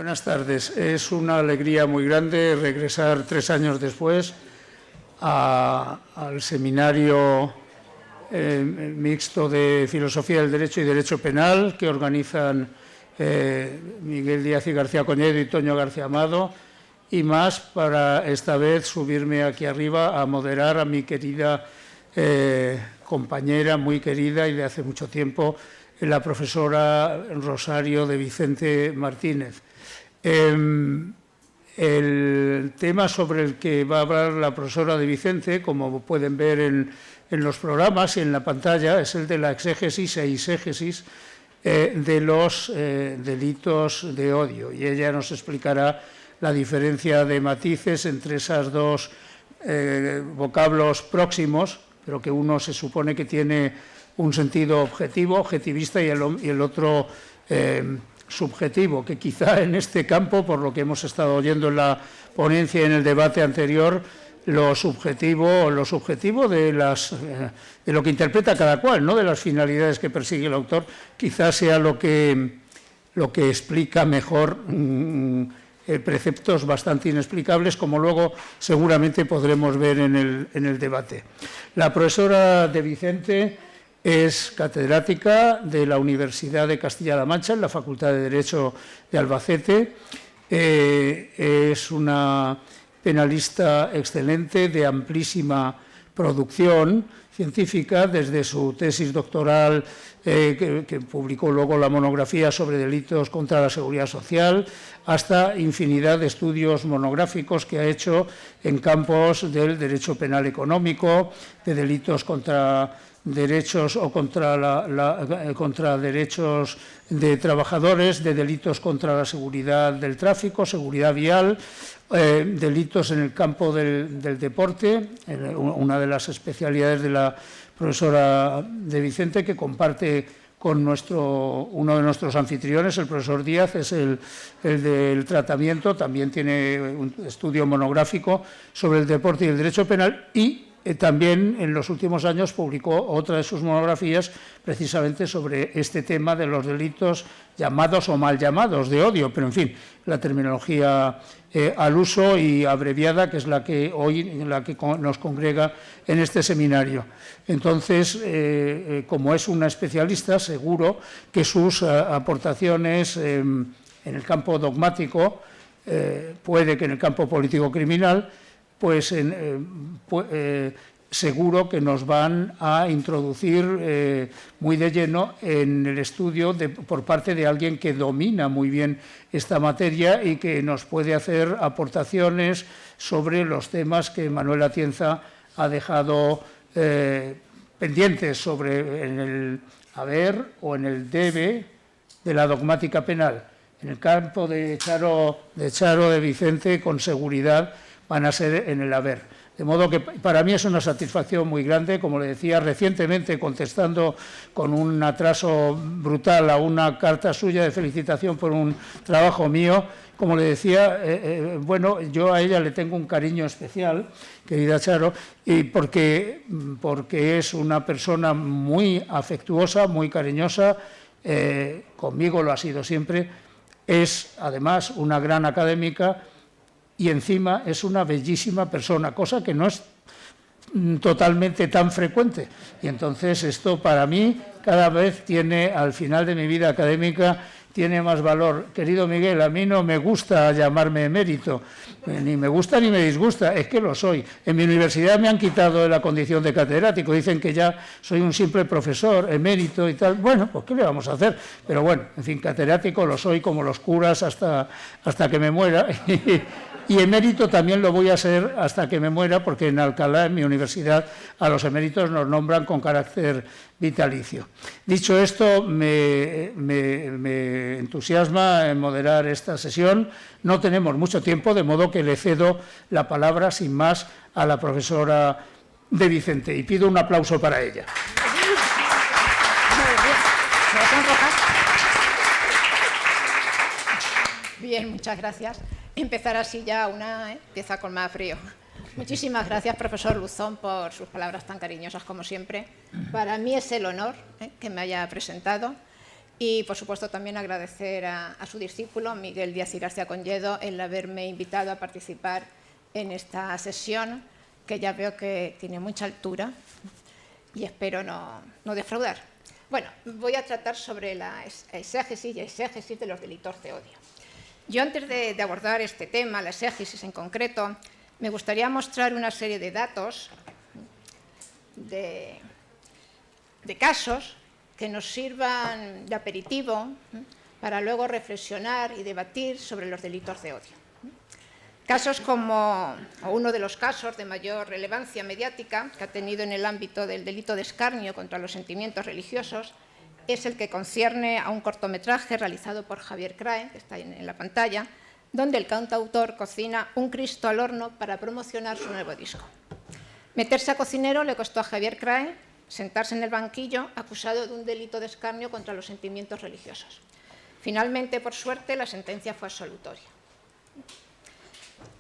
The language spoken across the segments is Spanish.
Buenas tardes. Es una alegría muy grande regresar 3 años después al seminario mixto de Filosofía del Derecho y Derecho Penal que organizan Miguel Díaz y García Coñedo y Toño García Amado, y más para esta vez subirme aquí arriba a moderar a mi querida compañera, muy querida y de hace mucho tiempo, la profesora Rosario de Vicente Martínez. El tema sobre el que va a hablar la profesora de Vicente, como pueden ver en los programas y en la pantalla, es el de la exégesis e eisegesis de los delitos de odio. Y ella nos explicará la diferencia de matices entre esos dos vocablos próximos, pero que uno se supone que tiene un sentido objetivo, objetivista, y el otro subjetivo, que quizá en este campo, por lo que hemos estado oyendo en la ponencia y en el debate anterior, lo subjetivo de lo que interpreta cada cual, no de las finalidades que persigue el autor, quizás sea lo que explica mejor preceptos bastante inexplicables, como luego seguramente podremos ver en el debate. La profesora de Vicente es catedrática de la Universidad de Castilla-La Mancha, en la Facultad de Derecho de Albacete. Es una penalista excelente, de amplísima producción científica, desde su tesis doctoral, que publicó luego la monografía sobre delitos contra la seguridad social, hasta infinidad de estudios monográficos que ha hecho en campos del derecho penal económico, de delitos contra derechos o contra derechos de trabajadores, de delitos contra la seguridad del tráfico, seguridad vial, delitos en el campo del deporte, una de las especialidades de la profesora de Vicente, que comparte con uno de nuestros anfitriones, el profesor Díaz, es el del tratamiento. También tiene un estudio monográfico sobre el deporte y el derecho penal, y también en los últimos años publicó otra de sus monografías precisamente sobre este tema de los delitos llamados o mal llamados de odio, pero en fin, la terminología al uso y abreviada, que es la que hoy nos congrega en este seminario. Entonces, como es una especialista, seguro que sus aportaciones en el campo dogmático, puede que en el campo político-criminal, pues seguro que nos van a introducir muy de lleno en el estudio por parte de alguien que domina muy bien esta materia y que nos puede hacer aportaciones sobre los temas que Manuel Atienza ha dejado pendientes en el haber o en el debe de la dogmática penal. En el campo de Charo de Vicente, con seguridad, van a ser en el haber. De modo que para mí es una satisfacción muy grande. Como le decía, recientemente, contestando con un atraso brutal a una carta suya de felicitación por un trabajo mío, como le decía, bueno, yo a ella le tengo un cariño especial, querida Charo, y porque es una persona muy afectuosa, muy cariñosa, conmigo lo ha sido siempre. Es además una gran académica y encima es una bellísima persona, cosa que no es totalmente tan frecuente. Y entonces esto para mí cada vez tiene, al final de mi vida académica, tiene más valor. Querido Miguel, a mí no me gusta llamarme emérito, ni me gusta ni me disgusta, es que lo soy. En mi universidad me han quitado la condición de catedrático, dicen que ya soy un simple profesor, emérito y tal. Bueno, pues ¿qué le vamos a hacer? Pero bueno, en fin, catedrático lo soy como los curas hasta que me muera. Y emérito también lo voy a ser hasta que me muera, porque en Alcalá, en mi universidad, a los eméritos nos nombran con carácter vitalicio. Dicho esto, me entusiasma en moderar esta sesión. No tenemos mucho tiempo, de modo que le cedo la palabra sin más a la profesora de Vicente, y pido un aplauso para ella. Bien, muchas gracias. Empezar así ya empieza con más frío. Muchísimas gracias, profesor Luzón, por sus palabras tan cariñosas como siempre. Para mí es el honor que me haya presentado. Y, por supuesto, también agradecer a su discípulo, Miguel Díaz y García Conlledo, el haberme invitado a participar en esta sesión, que ya veo que tiene mucha altura y espero no defraudar. Bueno, voy a tratar sobre la exégesis y exégesis de los delitos de odio. Yo, antes de abordar este tema, la exégesis en concreto, me gustaría mostrar una serie de datos de casos que nos sirvan de aperitivo para luego reflexionar y debatir sobre los delitos de odio. Casos como, o uno de los casos de mayor relevancia mediática que ha tenido en el ámbito del delito de escarnio contra los sentimientos religiosos, es el que concierne a un cortometraje realizado por Javier Crae, que está en la pantalla, donde el cantautor cocina un Cristo al horno para promocionar su nuevo disco. Meterse a cocinero le costó a Javier Crae sentarse en el banquillo acusado de un delito de escarnio contra los sentimientos religiosos. Finalmente, por suerte, la sentencia fue absolutoria.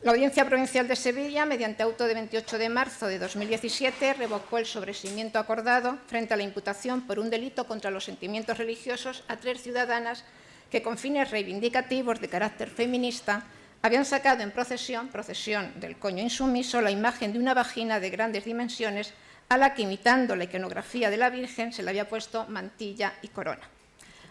La Audiencia Provincial de Sevilla, mediante auto de 28 de marzo de 2017, revocó el sobreseimiento acordado frente a la imputación por un delito contra los sentimientos religiosos a 3 ciudadanas que, con fines reivindicativos de carácter feminista, habían sacado en procesión del coño insumiso, la imagen de una vagina de grandes dimensiones a la que, imitando la iconografía de la Virgen, se le había puesto mantilla y corona.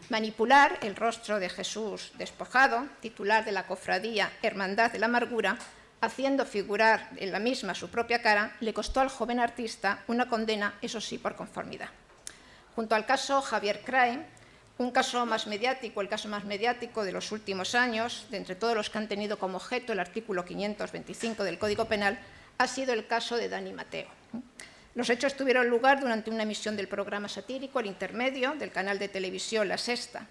Manipular el rostro de Jesús despojado, titular de la cofradía Hermandad de la Amargura, haciendo figurar en la misma su propia cara, le costó al joven artista una condena, eso sí, por conformidad. Junto al caso Javier Crae, un caso más mediático, el caso más mediático de los últimos años, de entre todos los que han tenido como objeto el artículo 525 del Código Penal, ha sido el caso de Dani Mateo. Los hechos tuvieron lugar durante una emisión del programa satírico El Intermedio del canal de televisión La Sexta.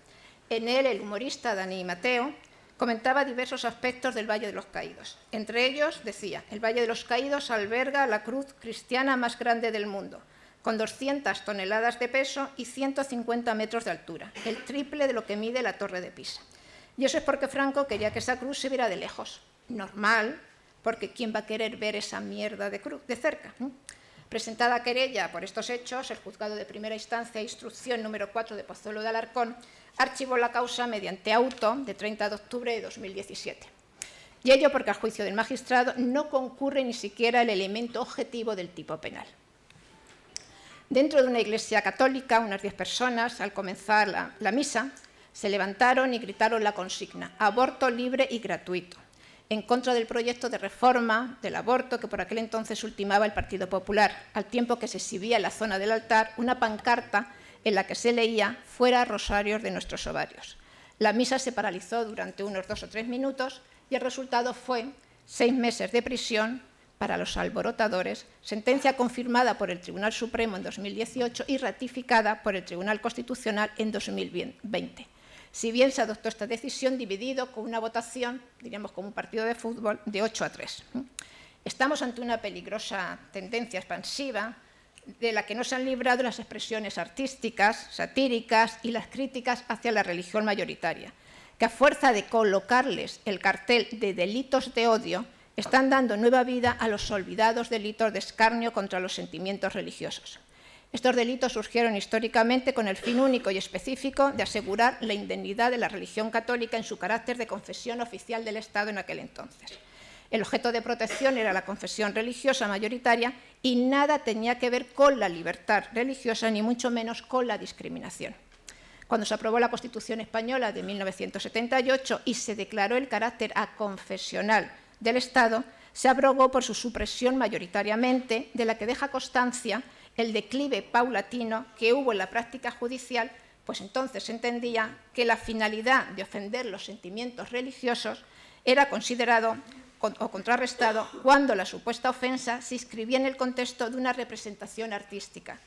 En él, el humorista Dani Mateo comentaba diversos aspectos del Valle de los Caídos. Entre ellos, decía, el Valle de los Caídos alberga la cruz cristiana más grande del mundo, con 200 toneladas de peso y 150 metros de altura, el triple de lo que mide la Torre de Pisa. Y eso es porque Franco quería que esa cruz se viera de lejos. Normal, porque ¿quién va a querer ver esa mierda de cruz de cerca? Presentada querella por estos hechos, el Juzgado de Primera Instancia e Instrucción número 4 de Pozuelo de Alarcón archivó la causa mediante auto de 30 de octubre de 2017. Y ello porque, a juicio del magistrado, no concurre ni siquiera el elemento objetivo del tipo penal. Dentro de una iglesia católica, unas 10 personas, al comenzar la misa, se levantaron y gritaron la consigna: aborto libre y gratuito, en contra del proyecto de reforma del aborto que por aquel entonces ultimaba el Partido Popular, al tiempo que se exhibía en la zona del altar una pancarta en la que se leía «Fuera rosarios de nuestros ovarios». La misa se paralizó durante unos 2 o 3 minutos y el resultado fue 6 meses de prisión para los alborotadores, sentencia confirmada por el Tribunal Supremo en 2018 y ratificada por el Tribunal Constitucional en 2020. Si bien se adoptó esta decisión dividido con una votación, diríamos como un partido de fútbol, de 8-3. Estamos ante una peligrosa tendencia expansiva de la que no se han librado las expresiones artísticas, satíricas y las críticas hacia la religión mayoritaria, que a fuerza de colocarles el cartel de delitos de odio, están dando nueva vida a los olvidados delitos de escarnio contra los sentimientos religiosos. Estos delitos surgieron históricamente con el fin único y específico de asegurar la indemnidad de la religión católica en su carácter de confesión oficial del Estado en aquel entonces. El objeto de protección era la confesión religiosa mayoritaria y nada tenía que ver con la libertad religiosa, ni mucho menos con la discriminación. Cuando se aprobó la Constitución española de 1978 y se declaró el carácter aconfesional del Estado, se abrogó por su supresión mayoritariamente, de la que deja constancia el declive paulatino que hubo en la práctica judicial, pues entonces se entendía que la finalidad de ofender los sentimientos religiosos era considerado o contrarrestado cuando la supuesta ofensa se inscribía en el contexto de una representación artística,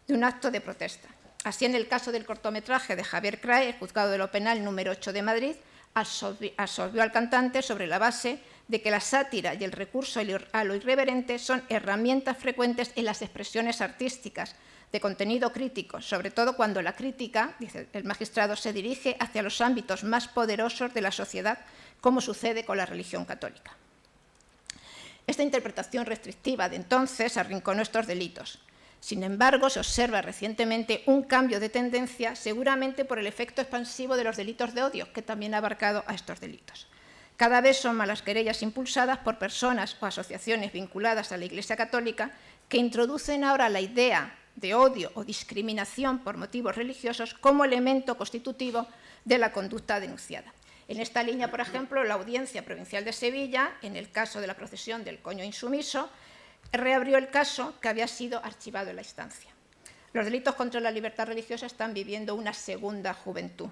de un acto de protesta. Así, en el caso del cortometraje de Javier Crae, el Juzgado de lo Penal número 8 de Madrid absolvió al cantante sobre la base de que la sátira y el recurso a lo irreverente son herramientas frecuentes en las expresiones artísticas de contenido crítico, sobre todo cuando la crítica, dice el magistrado, se dirige hacia los ámbitos más poderosos de la sociedad, como sucede con la religión católica. Esta interpretación restrictiva de entonces arrinconó estos delitos. Sin embargo, se observa recientemente un cambio de tendencia, seguramente por el efecto expansivo de los delitos de odio, que también ha abarcado a estos delitos. Cada vez son más las querellas impulsadas por personas o asociaciones vinculadas a la Iglesia Católica que introducen ahora la idea de odio o discriminación por motivos religiosos como elemento constitutivo de la conducta denunciada. En esta línea, por ejemplo, la Audiencia Provincial de Sevilla, en el caso de la procesión del coño insumiso, reabrió el caso que había sido archivado en la instancia. Los delitos contra la libertad religiosa están viviendo una segunda juventud.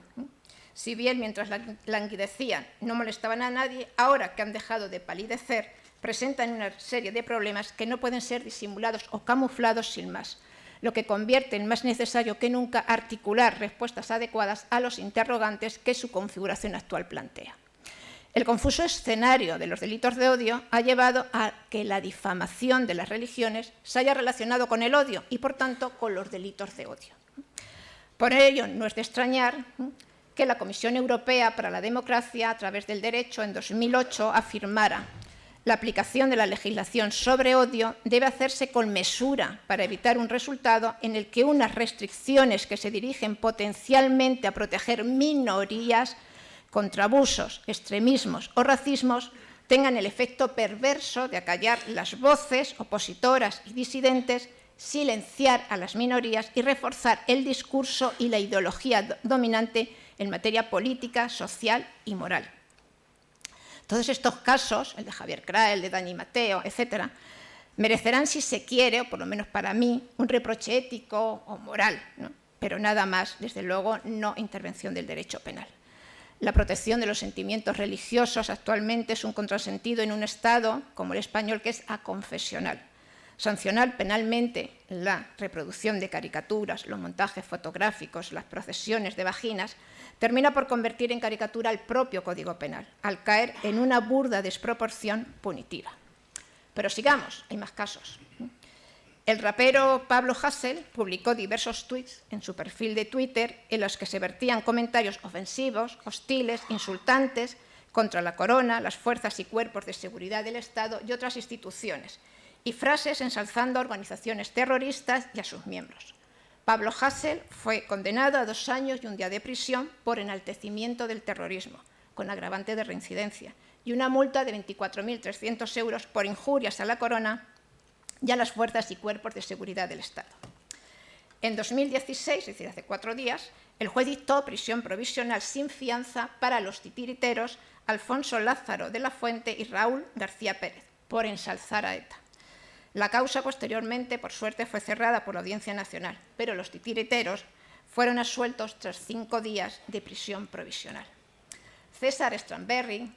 Si bien mientras languidecían no molestaban a nadie, ahora que han dejado de palidecer, presentan una serie de problemas que no pueden ser disimulados o camuflados sin más, lo que convierte en más necesario que nunca articular respuestas adecuadas a los interrogantes que su configuración actual plantea. El confuso escenario de los delitos de odio ha llevado a que la difamación de las religiones se haya relacionado con el odio y, por tanto, con los delitos de odio. Por ello, no es de extrañar que la Comisión Europea para la Democracia, a través del derecho, en 2008 afirmara: la aplicación de la legislación sobre odio debe hacerse con mesura para evitar un resultado en el que unas restricciones que se dirigen potencialmente a proteger minorías contra abusos, extremismos o racismos tengan el efecto perverso de acallar las voces opositoras y disidentes, silenciar a las minorías y reforzar el discurso y la ideología dominante en materia política, social y moral. Todos estos casos, el de Javier Crae, el de Dani Mateo, etcétera, merecerán, si se quiere, o por lo menos para mí, un reproche ético o moral, ¿no? Pero nada más, desde luego, no intervención del derecho penal. La protección de los sentimientos religiosos actualmente es un contrasentido en un Estado como el español, que es aconfesional. Sancionar penalmente la reproducción de caricaturas, los montajes fotográficos, las procesiones de vaginas, termina por convertir en caricatura el propio Código Penal, al caer en una burda desproporción punitiva. Pero sigamos, hay más casos. El rapero Pablo Hasél publicó diversos tuits en su perfil de Twitter en los que se vertían comentarios ofensivos, hostiles, insultantes contra la corona, las fuerzas y cuerpos de seguridad del Estado y otras instituciones, y frases ensalzando a organizaciones terroristas y a sus miembros. Pablo Hasél fue condenado a 2 años y 1 día de prisión por enaltecimiento del terrorismo, con agravante de reincidencia, y una multa de 24.300 euros por injurias a la corona y a las fuerzas y cuerpos de seguridad del Estado. En 2016, es decir, hace 4 días, el juez dictó prisión provisional sin fianza para los titiriteros Alfonso Lázaro de la Fuente y Raúl García Pérez, por ensalzar a ETA. La causa posteriormente, por suerte, fue cerrada por la Audiencia Nacional, pero los titiriteros fueron absueltos tras 5 días de prisión provisional. César Stramberry,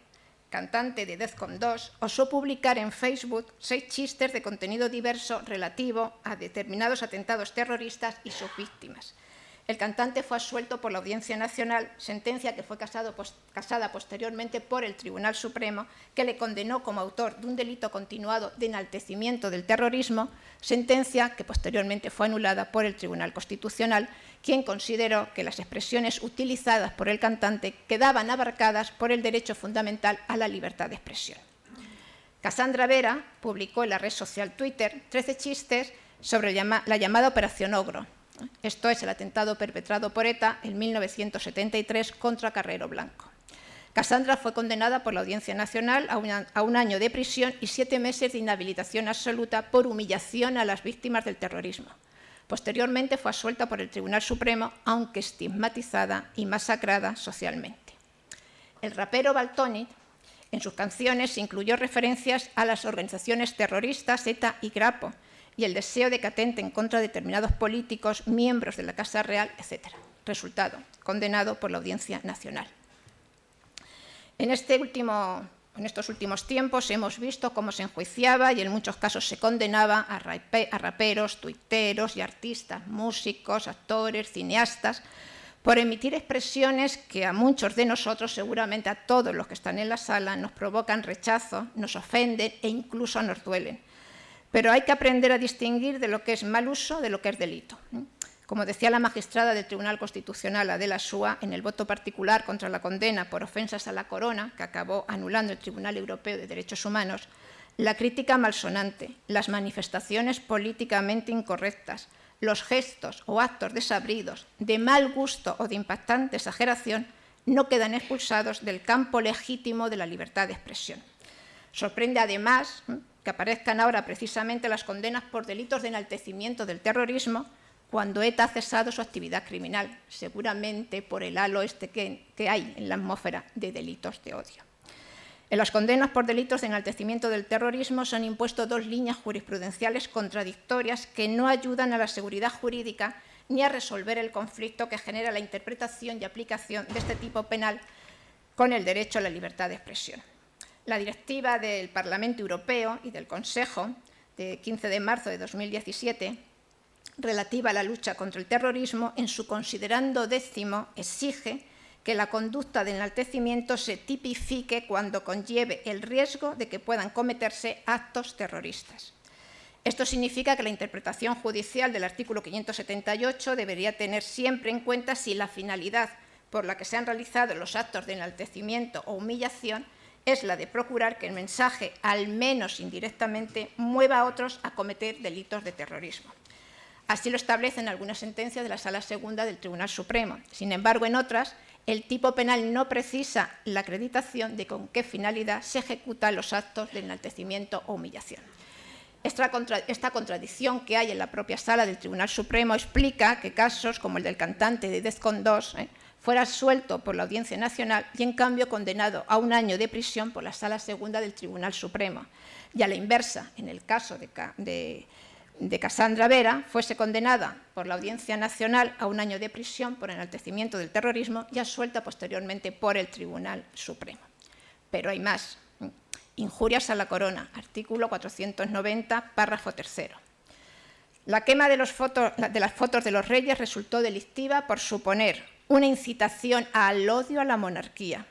cantante de Defcon 2, osó publicar en Facebook 6 chistes de contenido diverso relativo a determinados atentados terroristas y sus víctimas. El cantante fue absuelto por la Audiencia Nacional, sentencia que fue casada posteriormente por el Tribunal Supremo, que le condenó como autor de un delito continuado de enaltecimiento del terrorismo, sentencia que posteriormente fue anulada por el Tribunal Constitucional, quien consideró que las expresiones utilizadas por el cantante quedaban abarcadas por el derecho fundamental a la libertad de expresión. Cassandra Vera publicó en la red social Twitter 13 chistes sobre la llamada Operación Ogro. Esto es el atentado perpetrado por ETA en 1973 contra Carrero Blanco. Cassandra fue condenada por la Audiencia Nacional a 1 año de prisión y 7 meses de inhabilitación absoluta por humillación a las víctimas del terrorismo. Posteriormente fue absuelta por el Tribunal Supremo, aunque estigmatizada y masacrada socialmente. El rapero Valtonyc, en sus canciones, incluyó referencias a las organizaciones terroristas ETA y Grapo, y el deseo de que atenten contra determinados políticos, miembros de la Casa Real, etc. Resultado, condenado por la Audiencia Nacional. En estos últimos tiempos hemos visto cómo se enjuiciaba y en muchos casos se condenaba a raperos, tuiteros y artistas, músicos, actores, cineastas, por emitir expresiones que a muchos de nosotros, seguramente a todos los que están en la sala, nos provocan rechazo, nos ofenden e incluso nos duelen. Pero hay que aprender a distinguir de lo que es mal uso de lo que es delito. Como decía la magistrada del Tribunal Constitucional, Adela Súa, en el voto particular contra la condena por ofensas a la corona, que acabó anulando el Tribunal Europeo de Derechos Humanos, la crítica malsonante, las manifestaciones políticamente incorrectas, los gestos o actos desabridos, de mal gusto o de impactante exageración, no quedan expulsados del campo legítimo de la libertad de expresión. Sorprende además que aparezcan ahora precisamente las condenas por delitos de enaltecimiento del terrorismo cuando ETA ha cesado su actividad criminal, seguramente por el halo que hay en la atmósfera de delitos de odio. En las condenas por delitos de enaltecimiento del terrorismo se han impuesto dos líneas jurisprudenciales contradictorias que no ayudan a la seguridad jurídica ni a resolver el conflicto que genera la interpretación y aplicación de este tipo penal con el derecho a la libertad de expresión. La directiva del Parlamento Europeo y del Consejo de 15 de marzo de 2017 relativa a la lucha contra el terrorismo, en su considerando 10º, exige que la conducta de enaltecimiento se tipifique cuando conlleve el riesgo de que puedan cometerse actos terroristas. Esto significa que la interpretación judicial del artículo 578 debería tener siempre en cuenta si la finalidad por la que se han realizado los actos de enaltecimiento o humillación es la de procurar que el mensaje, al menos indirectamente, mueva a otros a cometer delitos de terrorismo. Así lo establecen algunas sentencias de la Sala Segunda del Tribunal Supremo. Sin embargo, en otras, el tipo penal no precisa la acreditación de con qué finalidad se ejecutan los actos de enaltecimiento o humillación. Esta contradicción que hay en la propia Sala del Tribunal Supremo explica que casos como el del cantante de Defcon 2 fuera suelto por la Audiencia Nacional y, en cambio, condenado a 1 año de prisión por la Sala Segunda del Tribunal Supremo. Y a la inversa, en el caso de Cassandra Vera, fuese condenada por la Audiencia Nacional a 1 año de prisión por enaltecimiento del terrorismo y absuelta posteriormente por el Tribunal Supremo. Pero hay más. Injurias a la corona, artículo 490, párrafo 3. La quema de las fotos de los reyes resultó delictiva por suponer una incitación al odio a la monarquía.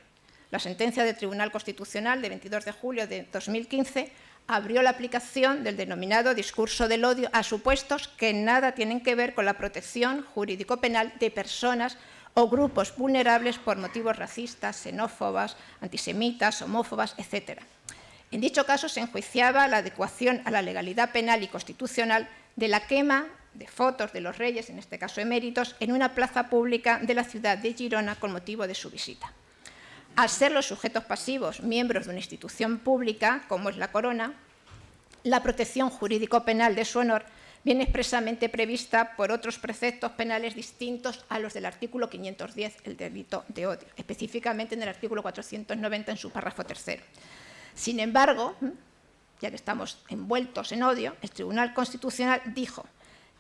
La sentencia del Tribunal Constitucional de 22 de julio de 2015 abrió la aplicación del denominado discurso del odio a supuestos que nada tienen que ver con la protección jurídico-penal de personas o grupos vulnerables por motivos racistas, xenófobas, antisemitas, homófobas, etc. En dicho caso se enjuiciaba la adecuación a la legalidad penal y constitucional de la quema de fotos de los reyes, en este caso eméritos, en una plaza pública de la ciudad de Girona con motivo de su visita. Al ser los sujetos pasivos miembros de una institución pública, como es la corona, la protección jurídico-penal de su honor viene expresamente prevista por otros preceptos penales distintos a los del artículo 510, el delito de odio, específicamente en el artículo 490 en su párrafo 3. Sin embargo, ya que estamos envueltos en odio, el Tribunal Constitucional dijo: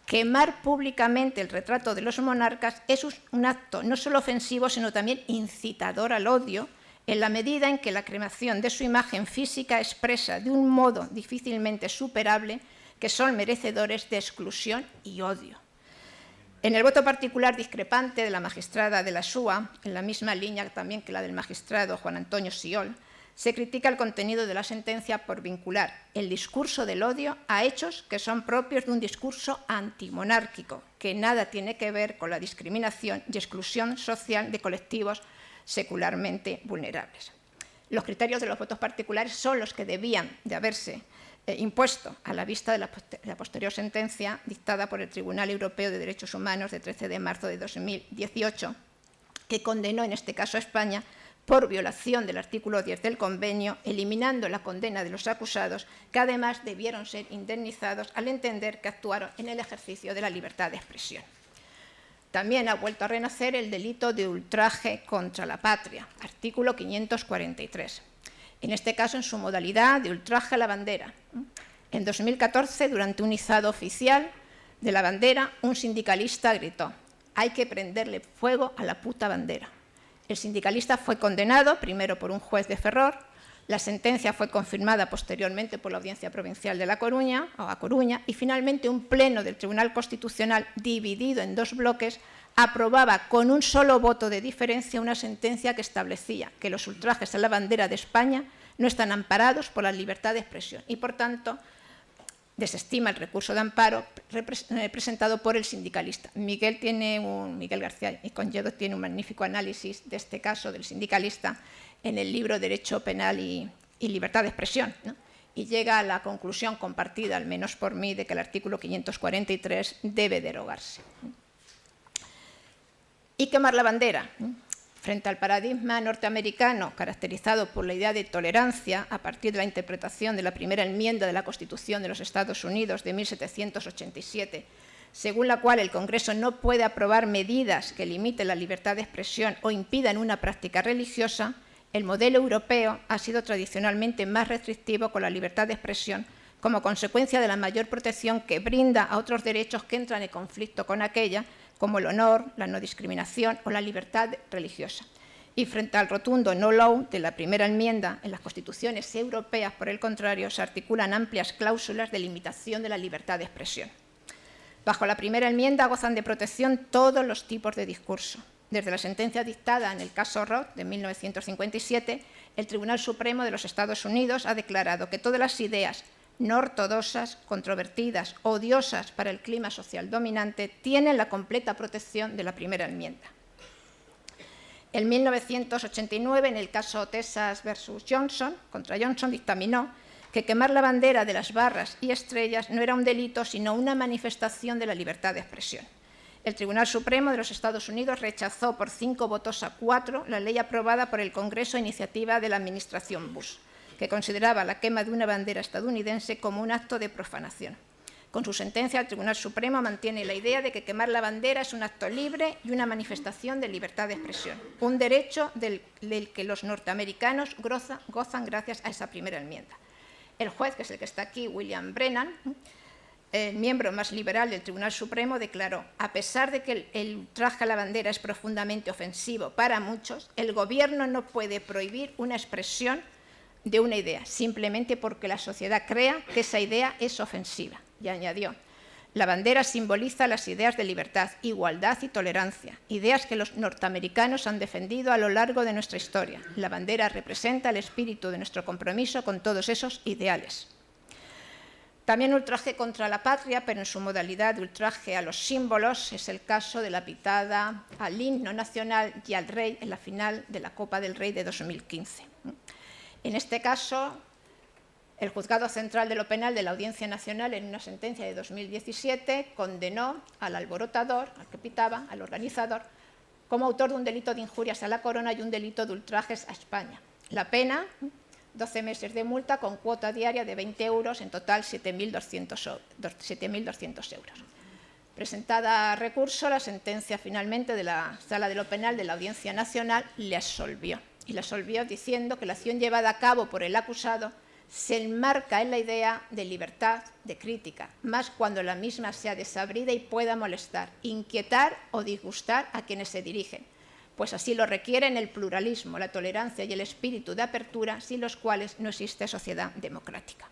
quemar públicamente el retrato de los monarcas es un acto no solo ofensivo, sino también incitador al odio, en la medida en que la cremación de su imagen física expresa de un modo difícilmente superable que son merecedores de exclusión y odio. En el voto particular discrepante de la magistrada de la SUA, en la misma línea también que la del magistrado Juan Antonio Siol, se critica el contenido de la sentencia por vincular el discurso del odio a hechos que son propios de un discurso antimonárquico, que nada tiene que ver con la discriminación y exclusión social de colectivos secularmente vulnerables. Los criterios de los votos particulares son los que debían de haberse impuesto a la vista de la posterior sentencia dictada por el Tribunal Europeo de Derechos Humanos de 13 de marzo de 2018, que condenó en este caso a España por violación del artículo 10 del convenio, eliminando la condena de los acusados, que además debieron ser indemnizados al entender que actuaron en el ejercicio de la libertad de expresión. También ha vuelto a renacer el delito de ultraje contra la patria, artículo 543. En este caso, en su modalidad de ultraje a la bandera. En 2014, durante un izado oficial de la bandera, un sindicalista gritó: «Hay que prenderle fuego a la puta bandera». El sindicalista fue condenado primero por un juez de Ferrol, la sentencia fue confirmada posteriormente por la Audiencia Provincial de A Coruña, y finalmente un pleno del Tribunal Constitucional, dividido en 2 bloques, aprobaba con un solo voto de diferencia una sentencia que establecía que los ultrajes a la bandera de España no están amparados por la libertad de expresión y, por tanto, desestima el recurso de amparo presentado por el sindicalista. Miguel García y Conlledo tiene un magnífico análisis de este caso del sindicalista en el libro Derecho Penal y Libertad de Expresión, ¿no? y llega a la conclusión compartida, al menos por mí, de que el artículo 543 debe derogarse. Y quemar la bandera. Frente al paradigma norteamericano, caracterizado por la idea de tolerancia a partir de la interpretación de la primera enmienda de la Constitución de los Estados Unidos de 1787, según la cual el Congreso no puede aprobar medidas que limiten la libertad de expresión o impidan una práctica religiosa, el modelo europeo ha sido tradicionalmente más restrictivo con la libertad de expresión como consecuencia de la mayor protección que brinda a otros derechos que entran en conflicto con aquella, como el honor, la no discriminación o la libertad religiosa. Y frente al rotundo no law de la primera enmienda, en las constituciones europeas, por el contrario, se articulan amplias cláusulas de limitación de la libertad de expresión. Bajo la primera enmienda gozan de protección todos los tipos de discurso. Desde la sentencia dictada en el caso Roth de 1957, el Tribunal Supremo de los Estados Unidos ha declarado que todas las ideas no ortodoxas, controvertidas, odiosas para el clima social dominante, tienen la completa protección de la primera enmienda. En 1989, en el caso Texas versus Johnson, contra Johnson, dictaminó que quemar la bandera de las barras y estrellas no era un delito, sino una manifestación de la libertad de expresión. El Tribunal Supremo de los Estados Unidos rechazó por 5 votos a 4 la ley aprobada por el Congreso a iniciativa de la administración Bush, que consideraba la quema de una bandera estadounidense como un acto de profanación. Con su sentencia, el Tribunal Supremo mantiene la idea de que quemar la bandera es un acto libre y una manifestación de libertad de expresión, un derecho del que los norteamericanos gozan gracias a esa primera enmienda. El juez, que es el que está aquí, William Brennan, el miembro más liberal del Tribunal Supremo, declaró: a pesar de que el ultraje a la bandera es profundamente ofensivo para muchos, el Gobierno no puede prohibir una expresión de una idea, simplemente porque la sociedad crea que esa idea es ofensiva. Y añadió: la bandera simboliza las ideas de libertad, igualdad y tolerancia, ideas que los norteamericanos han defendido a lo largo de nuestra historia. La bandera representa el espíritu de nuestro compromiso con todos esos ideales. También ultraje contra la patria, pero en su modalidad de ultraje a los símbolos, es el caso de la pitada al himno nacional y al rey en la final de la Copa del Rey de 2015. En este caso, el Juzgado Central de lo Penal de la Audiencia Nacional, en una sentencia de 2017, condenó al alborotador, al que pitaba, al organizador, como autor de un delito de injurias a la corona y un delito de ultrajes a España. La pena: 12 meses de multa con cuota diaria de 20 euros, en total 7.200 euros. Presentada a recurso, la sentencia finalmente de la Sala de lo Penal de la Audiencia Nacional le absolvió. Y le absolvió diciendo que la acción llevada a cabo por el acusado se enmarca en la idea de libertad de crítica, más cuando la misma sea desabrida y pueda molestar, inquietar o disgustar a quienes se dirigen, pues así lo requieren el pluralismo, la tolerancia y el espíritu de apertura, sin los cuales no existe sociedad democrática.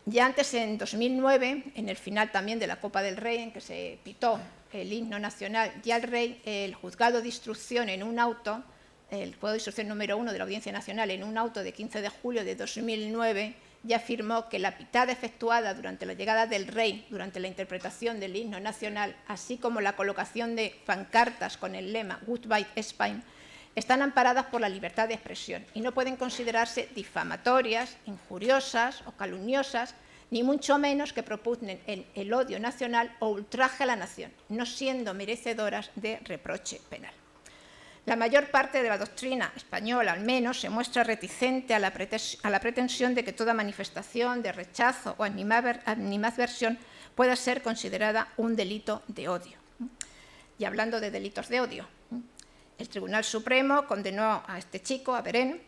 Ya antes, en 2009, en el final también de la Copa del Rey, en que se pitó el himno nacional y al rey, el juzgado de instrucción en un auto, el juzgado de instrucción número 1 de la Audiencia Nacional, en un auto de 15 de julio de 2009, ya afirmó que la pitada efectuada durante la llegada del rey, durante la interpretación del himno nacional, así como la colocación de pancartas con el lema Goodbye Spain, están amparadas por la libertad de expresión y no pueden considerarse difamatorias, injuriosas o calumniosas, ni mucho menos que propugnen el odio nacional o ultraje a la nación, no siendo merecedoras de reproche penal. La mayor parte de la doctrina española, al menos, se muestra reticente a la pretensión de que toda manifestación de rechazo o animadversión pueda ser considerada un delito de odio. Y hablando de delitos de odio, el Tribunal Supremo condenó a este chico, a Beren,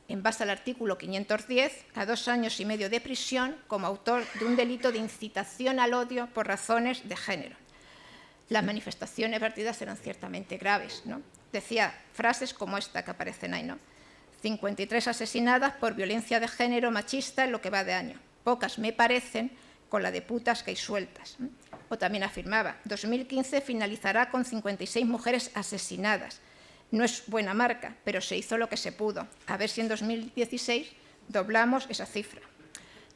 en base al artículo 510, a 2 años y medio de prisión como autor de un delito de incitación al odio por razones de género. Las manifestaciones vertidas eran ciertamente graves, ¿no? Decía frases como esta que aparecen ahí, ¿no? 53 asesinadas por violencia de género machista en lo que va de año. Pocas me parecen con la de putas que hay sueltas. O también afirmaba: 2015 finalizará con 56 mujeres asesinadas. No es buena marca, pero se hizo lo que se pudo. A ver si en 2016 doblamos esa cifra.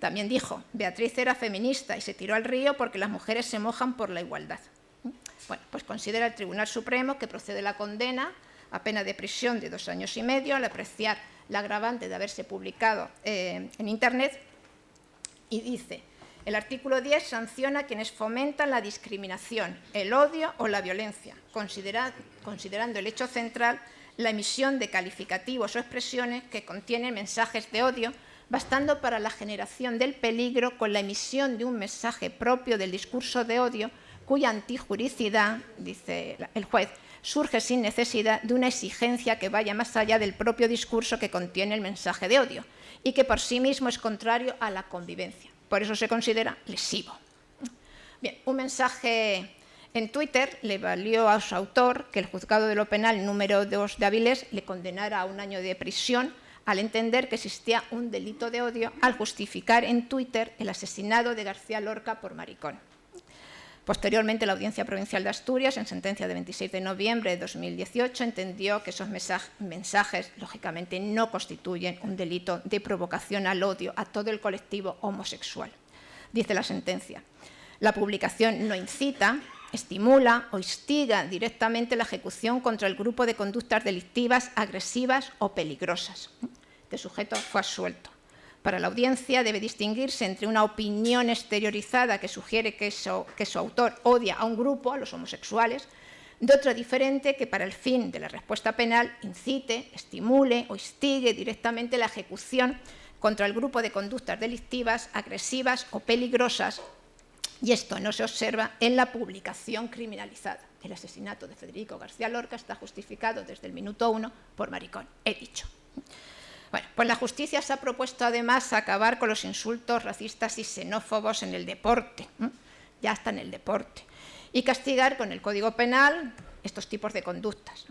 También dijo: Beatriz era feminista y se tiró al río porque las mujeres se mojan por la igualdad. Bueno, pues considera el Tribunal Supremo que procede la condena a pena de prisión de 2 años y medio al apreciar la agravante de haberse publicado en Internet, y dice: el artículo 10 sanciona a quienes fomentan la discriminación, el odio o la violencia, considerando el hecho central la emisión de calificativos o expresiones que contienen mensajes de odio, bastando para la generación del peligro con la emisión de un mensaje propio del discurso de odio, cuya antijuricidad, dice el juez, surge sin necesidad de una exigencia que vaya más allá del propio discurso que contiene el mensaje de odio y que por sí mismo es contrario a la convivencia. Por eso se considera lesivo. Bien, un mensaje en Twitter le valió a su autor que el Juzgado de lo Penal número 2 de Avilés le condenara a 1 año de prisión al entender que existía un delito de odio al justificar en Twitter el asesinato de García Lorca por maricón. Posteriormente, la Audiencia Provincial de Asturias, en sentencia de 26 de noviembre de 2018, entendió que esos mensajes, lógicamente, no constituyen un delito de provocación al odio a todo el colectivo homosexual. Dice la sentencia: la publicación no incita, estimula o instiga directamente la ejecución contra el grupo de conductas delictivas, agresivas o peligrosas. Este sujeto fue absuelto. Para la audiencia debe distinguirse entre una opinión exteriorizada que sugiere que su autor odia a un grupo, a los homosexuales, de otra diferente que para el fin de la respuesta penal incite, estimule o instigue directamente la ejecución contra el grupo de conductas delictivas, agresivas o peligrosas, y esto no se observa en la publicación criminalizada. El asesinato de Federico García Lorca está justificado desde el minuto 1 por maricón, he dicho. Bueno, pues la justicia se ha propuesto además acabar con los insultos racistas y xenófobos en el deporte, ya está en el deporte, y castigar con el Código Penal estos tipos de conductas.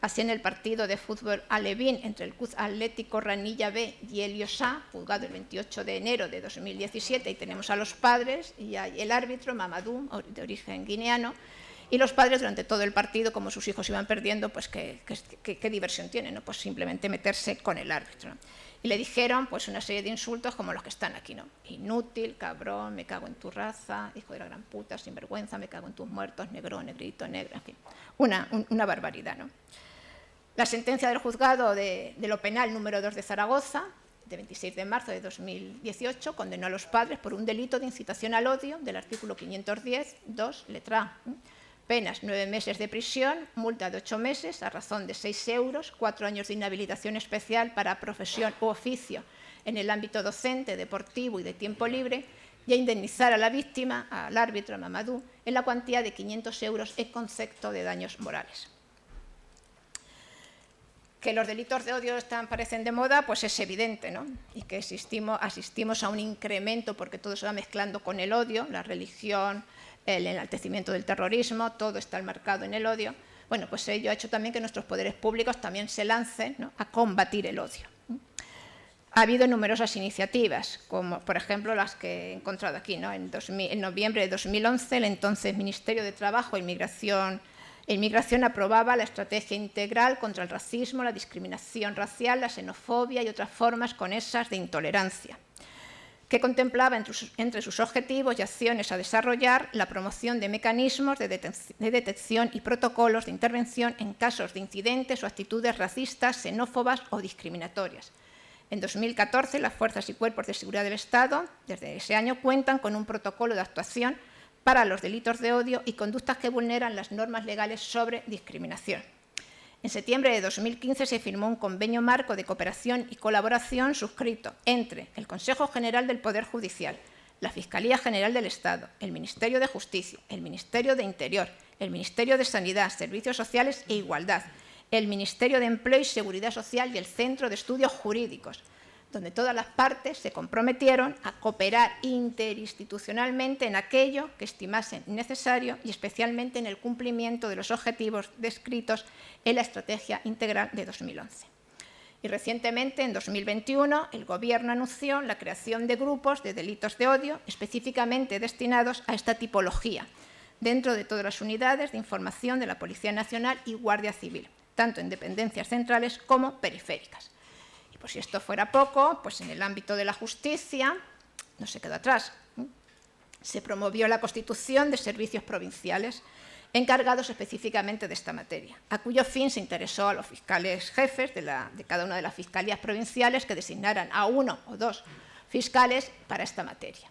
Así, en el partido de fútbol alevín entre el Club Atlético Ranilla B y el Sá, juzgado el 28 de enero de 2017, y tenemos a los padres y hay el árbitro, Mamadou, de origen guineano, y los padres durante todo el partido, como sus hijos iban perdiendo, pues qué diversión tienen, ¿no? Pues simplemente meterse con el árbitro, ¿no? Y le dijeron pues una serie de insultos como los que están aquí, ¿no? Inútil, cabrón, me cago en tu raza, hijo de la gran puta, sinvergüenza, me cago en tus muertos, negro, negrito, negra, en fin, una barbaridad, ¿no? La sentencia del juzgado de lo penal número 2 de Zaragoza, de 26 de marzo de 2018, condenó a los padres por un delito de incitación al odio del artículo 510, 2, letra A. Penas 9 meses de prisión, multa de 8 meses a razón de 6 euros, 4 años de inhabilitación especial para profesión u oficio en el ámbito docente, deportivo y de tiempo libre, y a indemnizar a la víctima, al árbitro, a Mamadou, en la cuantía de 500 euros en concepto de daños morales. Que los delitos de odio parecen de moda, pues es evidente, ¿no? Y que asistimos a un incremento porque todo se va mezclando con el odio, la religión, el enaltecimiento del terrorismo, todo está enmarcado en el odio. Bueno, pues ello ha hecho también que nuestros poderes públicos también se lancen, ¿no?, a combatir el odio. Ha habido numerosas iniciativas, como por ejemplo las que he encontrado aquí, ¿no? En noviembre de 2011, el entonces Ministerio de Trabajo e Inmigración aprobaba la Estrategia Integral contra el Racismo, la Discriminación Racial, la Xenofobia y otras formas conexas de intolerancia, que contemplaba entre sus objetivos y acciones a desarrollar la promoción de mecanismos de detección y protocolos de intervención en casos de incidentes o actitudes racistas, xenófobas o discriminatorias. En 2014, las fuerzas y cuerpos de seguridad del Estado, desde ese año, cuentan con un protocolo de actuación para los delitos de odio y conductas que vulneran las normas legales sobre discriminación. En septiembre de 2015 se firmó un convenio marco de cooperación y colaboración suscrito entre el Consejo General del Poder Judicial, la Fiscalía General del Estado, el Ministerio de Justicia, el Ministerio de Interior, el Ministerio de Sanidad, Servicios Sociales e Igualdad, el Ministerio de Empleo y Seguridad Social y el Centro de Estudios Jurídicos, donde todas las partes se comprometieron a cooperar interinstitucionalmente en aquello que estimasen necesario y especialmente en el cumplimiento de los objetivos descritos en la Estrategia Integral de 2011. Y recientemente, en 2021, el Gobierno anunció la creación de grupos de delitos de odio específicamente destinados a esta tipología, dentro de todas las unidades de información de la Policía Nacional y Guardia Civil, tanto en dependencias centrales como periféricas. Por si esto fuera poco, pues en el ámbito de la justicia no se quedó atrás. Se promovió la constitución de servicios provinciales encargados específicamente de esta materia, a cuyo fin se interesó a los fiscales jefes de cada una de las fiscalías provinciales que designaran a 1 o 2 fiscales para esta materia.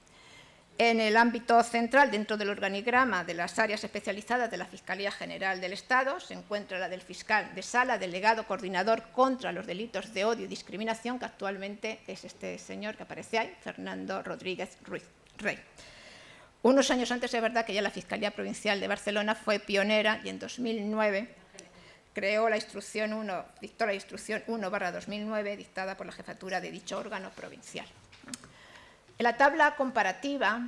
En el ámbito central, dentro del organigrama de las áreas especializadas de la Fiscalía General del Estado, se encuentra la del fiscal de sala, delegado coordinador contra los delitos de odio y discriminación, que actualmente es este señor que aparece ahí, Fernando Rodríguez Rey. Unos años antes es verdad que ya la Fiscalía Provincial de Barcelona fue pionera y en 2009 creó la Instrucción 1, dictó la Instrucción 1/2009, dictada por la jefatura de dicho órgano provincial. En la tabla comparativa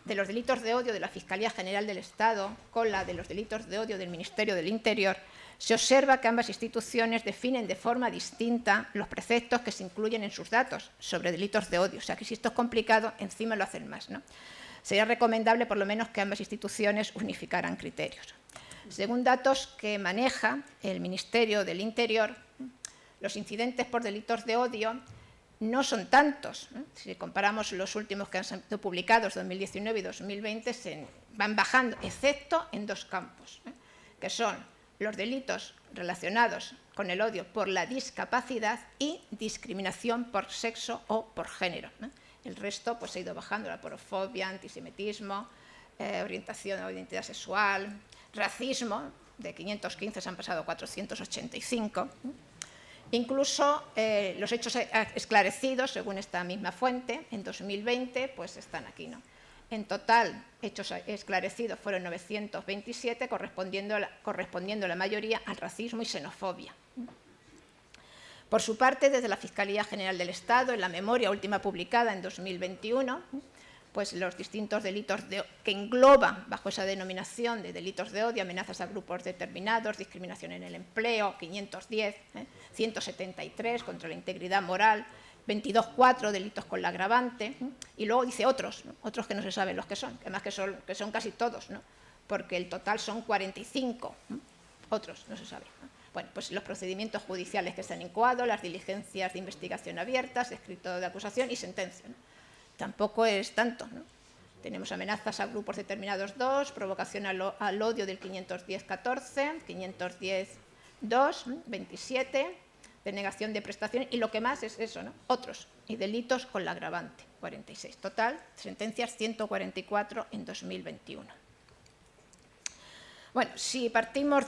de los delitos de odio de la Fiscalía General del Estado con la de los delitos de odio del Ministerio del Interior, se observa que ambas instituciones definen de forma distinta los preceptos que se incluyen en sus datos sobre delitos de odio. O sea, que si esto es complicado, encima lo hacen más, ¿no? Sería recomendable, por lo menos, que ambas instituciones unificaran criterios. Según datos que maneja el Ministerio del Interior, los incidentes por delitos de odio no son tantos. Si comparamos los últimos que han sido publicados, 2019 y 2020, van bajando, excepto en 2 campos, que son los delitos relacionados con el odio por la discapacidad y discriminación por sexo o por género. El resto pues, ha ido bajando, la porofobia, antisemitismo, orientación o identidad sexual, racismo, de 515 se han pasado a 485. Incluso los hechos esclarecidos, según esta misma fuente, en 2020, pues están aquí, ¿no? En total, hechos esclarecidos fueron 927, correspondiendo la mayoría al racismo y xenofobia. Por su parte, desde la Fiscalía General del Estado, en la memoria última publicada en 2021, pues los distintos delitos que engloban bajo esa denominación de delitos de odio, amenazas a grupos determinados, discriminación en el empleo, 510, 173 contra la integridad moral, 22.4 delitos con la agravante, y luego dice otros, ¿no? Otros que no se saben los que son, además que son casi todos, ¿no? Porque el total son 45, otros no se saben, ¿no? Bueno, pues los procedimientos judiciales que se han incoado, las diligencias de investigación abiertas, escrito de acusación y sentencia, ¿no? Tampoco es tanto, ¿no? Tenemos amenazas a grupos determinados 2, provocación al odio del 510-14, 510-2, 27, denegación de prestación y lo que más es eso, ¿no? Otros, y delitos con la agravante, 46. Total, sentencias 144 en 2021. Bueno, si partimos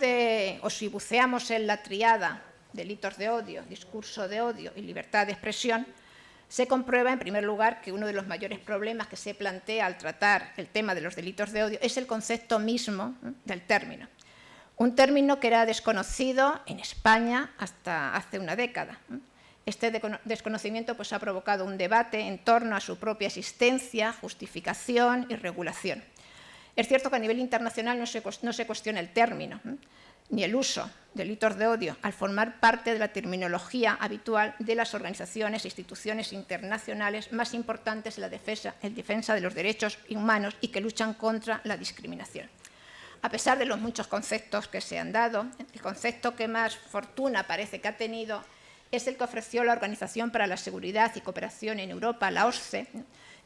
o si buceamos en la triada delitos de odio, discurso de odio y libertad de expresión, se comprueba, en primer lugar, que uno de los mayores problemas que se plantea al tratar el tema de los delitos de odio es el concepto mismo del término. Un término que era desconocido en España hasta hace una década. Este desconocimiento pues, ha provocado un debate en torno a su propia existencia, justificación y regulación. Es cierto que a nivel internacional no se cuestiona el término, ni el uso de delitos de odio al formar parte de la terminología habitual de las organizaciones e instituciones internacionales más importantes en la defensa de los derechos humanos y que luchan contra la discriminación. A pesar de los muchos conceptos que se han dado, el concepto que más fortuna parece que ha tenido es el que ofreció la Organización para la Seguridad y Cooperación en Europa, la OSCE,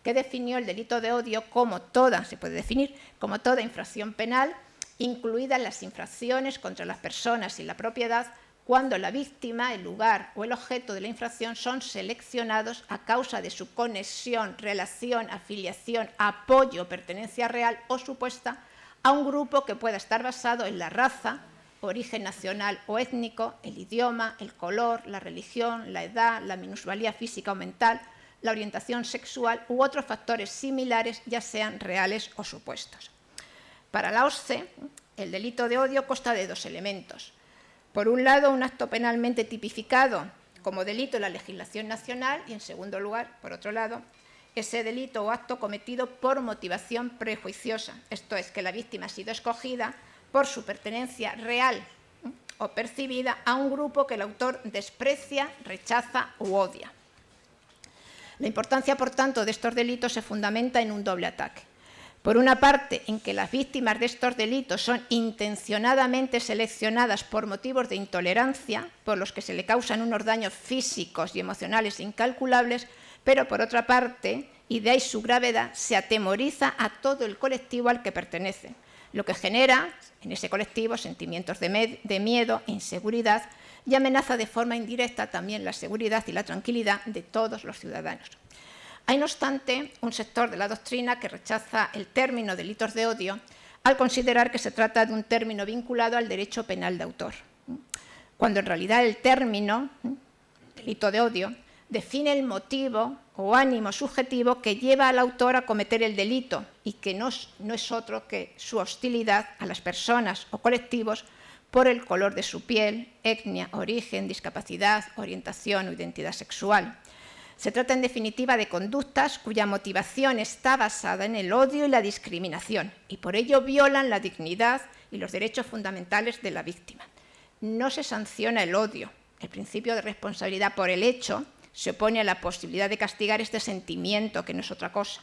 que definió el delito de odio como se puede definir como toda infracción penal, incluidas las infracciones contra las personas y la propiedad, cuando la víctima, el lugar o el objeto de la infracción son seleccionados a causa de su conexión, relación, afiliación, apoyo o pertenencia real o supuesta a un grupo que pueda estar basado en la raza, origen nacional o étnico, el idioma, el color, la religión, la edad, la minusvalía física o mental, la orientación sexual u otros factores similares, ya sean reales o supuestos. Para la OSCE, el delito de odio consta de 2 elementos. Por un lado, un acto penalmente tipificado como delito en la legislación nacional y, en segundo lugar, por otro lado, ese delito o acto cometido por motivación prejuiciosa, esto es, que la víctima ha sido escogida por su pertenencia real o percibida a un grupo que el autor desprecia, rechaza u odia. La importancia, por tanto, de estos delitos se fundamenta en un doble ataque. Por una parte, en que las víctimas de estos delitos son intencionadamente seleccionadas por motivos de intolerancia, por los que se le causan unos daños físicos y emocionales incalculables, pero por otra parte, y de ahí su gravedad, se atemoriza a todo el colectivo al que pertenece, lo que genera en ese colectivo sentimientos de miedo, inseguridad y amenaza de forma indirecta también la seguridad y la tranquilidad de todos los ciudadanos. Hay, no obstante, un sector de la doctrina que rechaza el término delitos de odio al considerar que se trata de un término vinculado al derecho penal de autor, cuando en realidad el término delito de odio define el motivo o ánimo subjetivo que lleva al autor a cometer el delito y que no es otro que su hostilidad a las personas o colectivos por el color de su piel, etnia, origen, discapacidad, orientación o identidad sexual. Se trata, en definitiva, de conductas cuya motivación está basada en el odio y la discriminación y por ello violan la dignidad y los derechos fundamentales de la víctima. No se sanciona el odio. El principio de responsabilidad por el hecho se opone a la posibilidad de castigar este sentimiento, que no es otra cosa.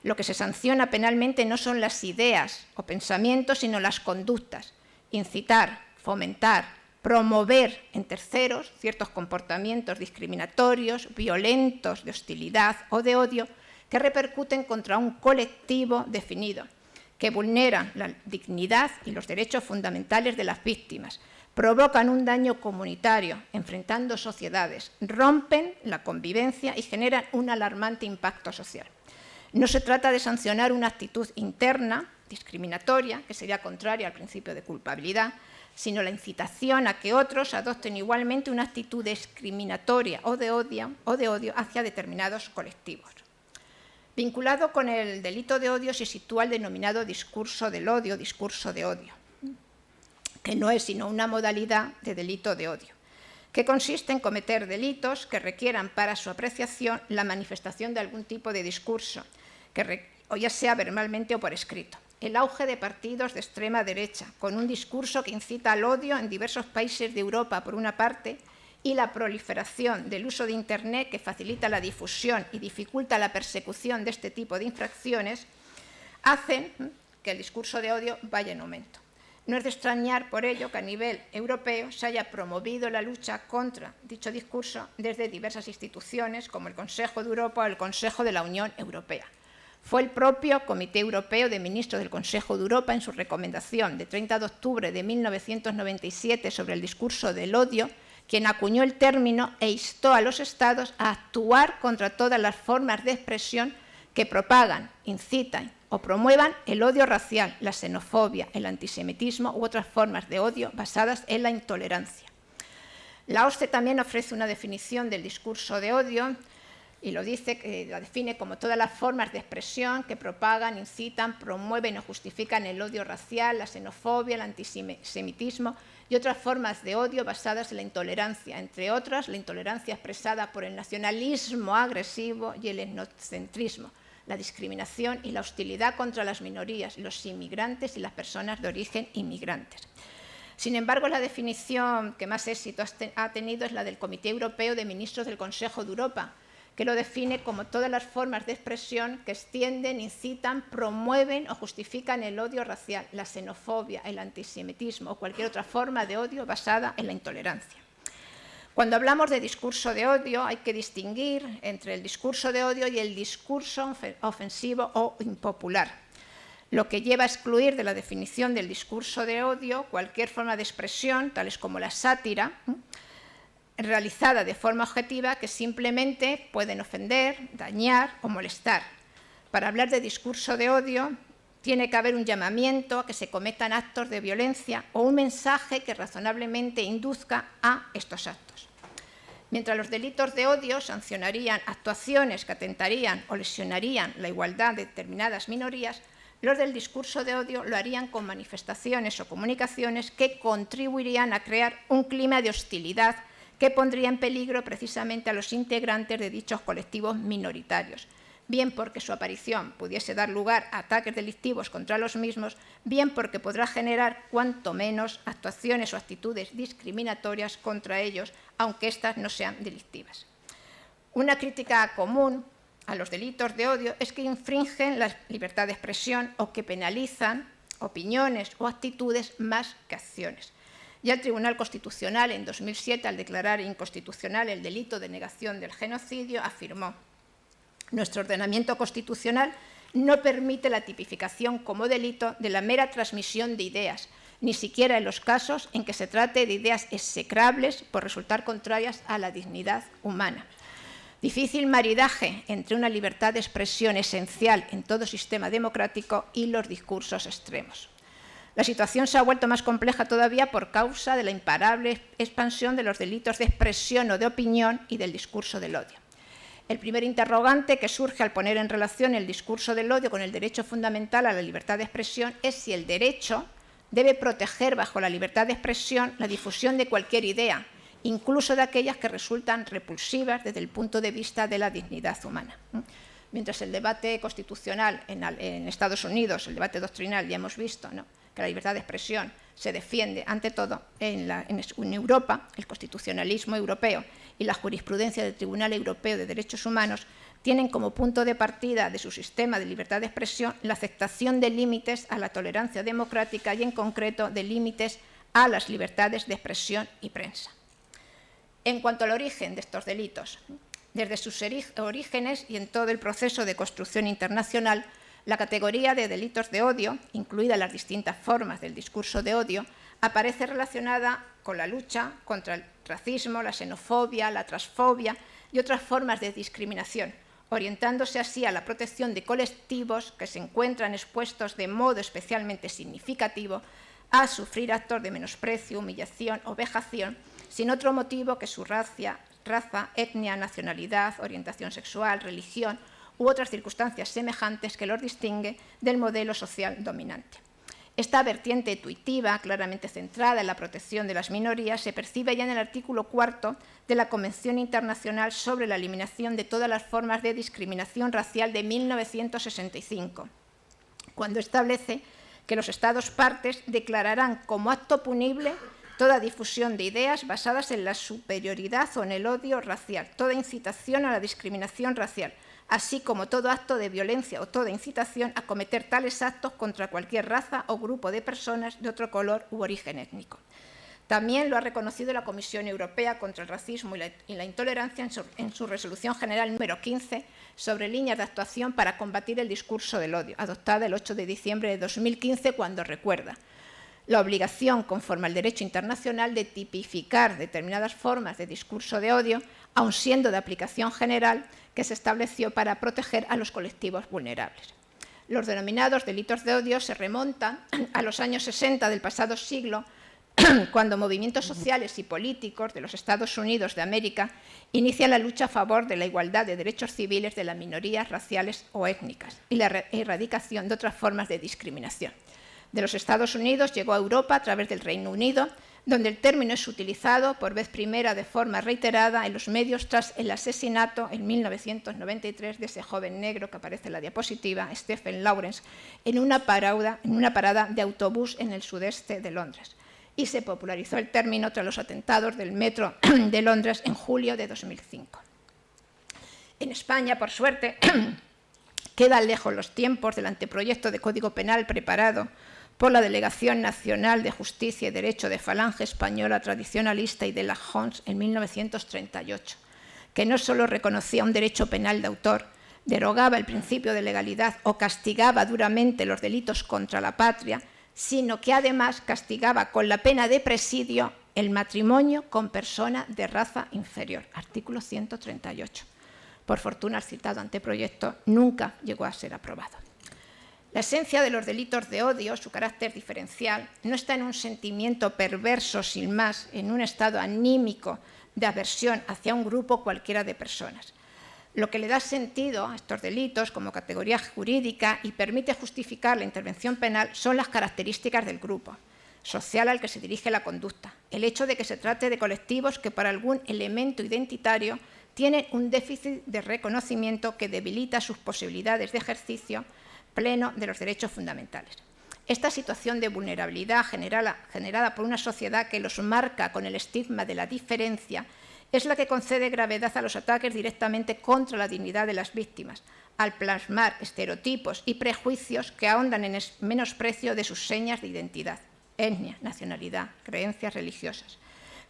Lo que se sanciona penalmente no son las ideas o pensamientos, sino las conductas. Incitar, fomentar, promover en terceros ciertos comportamientos discriminatorios, violentos, de hostilidad o de odio que repercuten contra un colectivo definido, que vulneran la dignidad y los derechos fundamentales de las víctimas, provocan un daño comunitario, enfrentando sociedades, rompen la convivencia y generan un alarmante impacto social. No se trata de sancionar una actitud interna, discriminatoria, que sería contraria al principio de culpabilidad, sino la incitación a que otros adopten igualmente una actitud discriminatoria o de odio hacia determinados colectivos. Vinculado con el delito de odio se sitúa el denominado discurso del odio, discurso de odio, que no es sino una modalidad de delito de odio, que consiste en cometer delitos que requieran para su apreciación la manifestación de algún tipo de discurso, o ya sea verbalmente o por escrito. El auge de partidos de extrema derecha, con un discurso que incita al odio en diversos países de Europa, por una parte, y la proliferación del uso de Internet, que facilita la difusión y dificulta la persecución de este tipo de infracciones, hacen que el discurso de odio vaya en aumento. No es de extrañar, por ello, que a nivel europeo se haya promovido la lucha contra dicho discurso desde diversas instituciones, como el Consejo de Europa o el Consejo de la Unión Europea. Fue el propio Comité Europeo de Ministros del Consejo de Europa, en su recomendación de 30 de octubre de 1997 sobre el discurso del odio, quien acuñó el término e instó a los Estados a actuar contra todas las formas de expresión que propagan, incitan o promuevan el odio racial, la xenofobia, el antisemitismo u otras formas de odio basadas en la intolerancia. La OSCE también ofrece una definición del discurso de odio y lo dice, que la define como todas las formas de expresión que propagan, incitan, promueven o justifican el odio racial, la xenofobia, el antisemitismo y otras formas de odio basadas en la intolerancia, entre otras la intolerancia expresada por el nacionalismo agresivo y el etnocentrismo, la discriminación y la hostilidad contra las minorías, los inmigrantes y las personas de origen inmigrantes. Sin embargo, la definición que más éxito ha tenido es la del Comité Europeo de Ministros del Consejo de Europa, que lo define como todas las formas de expresión que extienden, incitan, promueven o justifican el odio racial, la xenofobia, el antisemitismo o cualquier otra forma de odio basada en la intolerancia. Cuando hablamos de discurso de odio, hay que distinguir entre el discurso de odio y el discurso ofensivo o impopular, lo que lleva a excluir de la definición del discurso de odio cualquier forma de expresión, tales como la sátira, realizada de forma objetiva, que simplemente pueden ofender, dañar o molestar. Para hablar de discurso de odio, tiene que haber un llamamiento a que se cometan actos de violencia o un mensaje que razonablemente induzca a estos actos. Mientras los delitos de odio sancionarían actuaciones que atentarían o lesionarían la igualdad de determinadas minorías, los del discurso de odio lo harían con manifestaciones o comunicaciones que contribuirían a crear un clima de hostilidad que pondría en peligro precisamente a los integrantes de dichos colectivos minoritarios, bien porque su aparición pudiese dar lugar a ataques delictivos contra los mismos, bien porque podrá generar cuanto menos actuaciones o actitudes discriminatorias contra ellos, aunque éstas no sean delictivas. Una crítica común a los delitos de odio es que infringen la libertad de expresión o que penalizan opiniones o actitudes más que acciones. Ya el Tribunal Constitucional, en 2007, al declarar inconstitucional el delito de negación del genocidio, afirmó: nuestro ordenamiento constitucional no permite la tipificación como delito de la mera transmisión de ideas, ni siquiera en los casos en que se trate de ideas execrables por resultar contrarias a la dignidad humana. Difícil maridaje entre una libertad de expresión esencial en todo sistema democrático y los discursos extremos. La situación se ha vuelto más compleja todavía por causa de la imparable expansión de los delitos de expresión o de opinión y del discurso del odio. El primer interrogante que surge al poner en relación el discurso del odio con el derecho fundamental a la libertad de expresión es si el derecho debe proteger bajo la libertad de expresión la difusión de cualquier idea, incluso de aquellas que resultan repulsivas desde el punto de vista de la dignidad humana. Mientras el debate constitucional en Estados Unidos, el debate doctrinal, ya hemos visto, ¿no?, que la libertad de expresión se defiende ante todo en Europa, el constitucionalismo europeo y la jurisprudencia del Tribunal Europeo de Derechos Humanos tienen como punto de partida de su sistema de libertad de expresión la aceptación de límites a la tolerancia democrática y, en concreto, de límites a las libertades de expresión y prensa. En cuanto al origen de estos delitos, desde sus orígenes y en todo el proceso de construcción internacional, la categoría de delitos de odio, incluidas las distintas formas del discurso de odio, aparece relacionada con la lucha contra el racismo, la xenofobia, la transfobia y otras formas de discriminación, orientándose así a la protección de colectivos que se encuentran expuestos de modo especialmente significativo a sufrir actos de menosprecio, humillación o vejación, sin otro motivo que su raza, etnia, nacionalidad, orientación sexual, religión u otras circunstancias semejantes que los distingue del modelo social dominante. Esta vertiente intuitiva, claramente centrada en la protección de las minorías, se percibe ya en el artículo 4 de la Convención Internacional sobre la Eliminación de todas las formas de discriminación racial de 1965, cuando establece que los Estados partes declararán como acto punible toda difusión de ideas basadas en la superioridad o en el odio racial, toda incitación a la discriminación racial, así como todo acto de violencia o toda incitación a cometer tales actos contra cualquier raza o grupo de personas de otro color u origen étnico. También lo ha reconocido la Comisión Europea contra el Racismo y la Intolerancia en su resolución general número 15 sobre líneas de actuación para combatir el discurso del odio, adoptada el 8 de diciembre de 2015, cuando recuerda la obligación, conforme al derecho internacional, de tipificar determinadas formas de discurso de odio, aun siendo de aplicación general, que se estableció para proteger a los colectivos vulnerables. Los denominados delitos de odio se remontan a los años 60 del pasado siglo, cuando movimientos sociales y políticos de los Estados Unidos de América inician la lucha a favor de la igualdad de derechos civiles de las minorías raciales o étnicas y la erradicación de otras formas de discriminación. De los Estados Unidos llegó a Europa a través del Reino Unido, donde el término es utilizado por vez primera de forma reiterada en los medios tras el asesinato en 1993 de ese joven negro que aparece en la diapositiva, Stephen Lawrence, en una parada de autobús en el sudeste de Londres. Y se popularizó el término tras los atentados del metro de Londres en julio de 2005. En España, por suerte, quedan lejos los tiempos del anteproyecto de Código Penal preparado por la Delegación Nacional de Justicia y Derecho de Falange Española Tradicionalista y de la JONS en 1938, que no solo reconocía un derecho penal de autor, derogaba el principio de legalidad o castigaba duramente los delitos contra la patria, sino que además castigaba con la pena de presidio el matrimonio con persona de raza inferior, artículo 138. Por fortuna, el citado anteproyecto nunca llegó a ser aprobado. La esencia de los delitos de odio, su carácter diferencial, no está en un sentimiento perverso sin más, en un estado anímico de aversión hacia un grupo cualquiera de personas. Lo que le da sentido a estos delitos como categoría jurídica y permite justificar la intervención penal son las características del grupo social al que se dirige la conducta, el hecho de que se trate de colectivos que por algún elemento identitario tienen un déficit de reconocimiento que debilita sus posibilidades de ejercicio pleno de los derechos fundamentales. Esta situación de vulnerabilidad generada por una sociedad que los marca con el estigma de la diferencia es la que concede gravedad a los ataques directamente contra la dignidad de las víctimas, al plasmar estereotipos y prejuicios que ahondan en el menosprecio de sus señas de identidad, etnia, nacionalidad, creencias religiosas,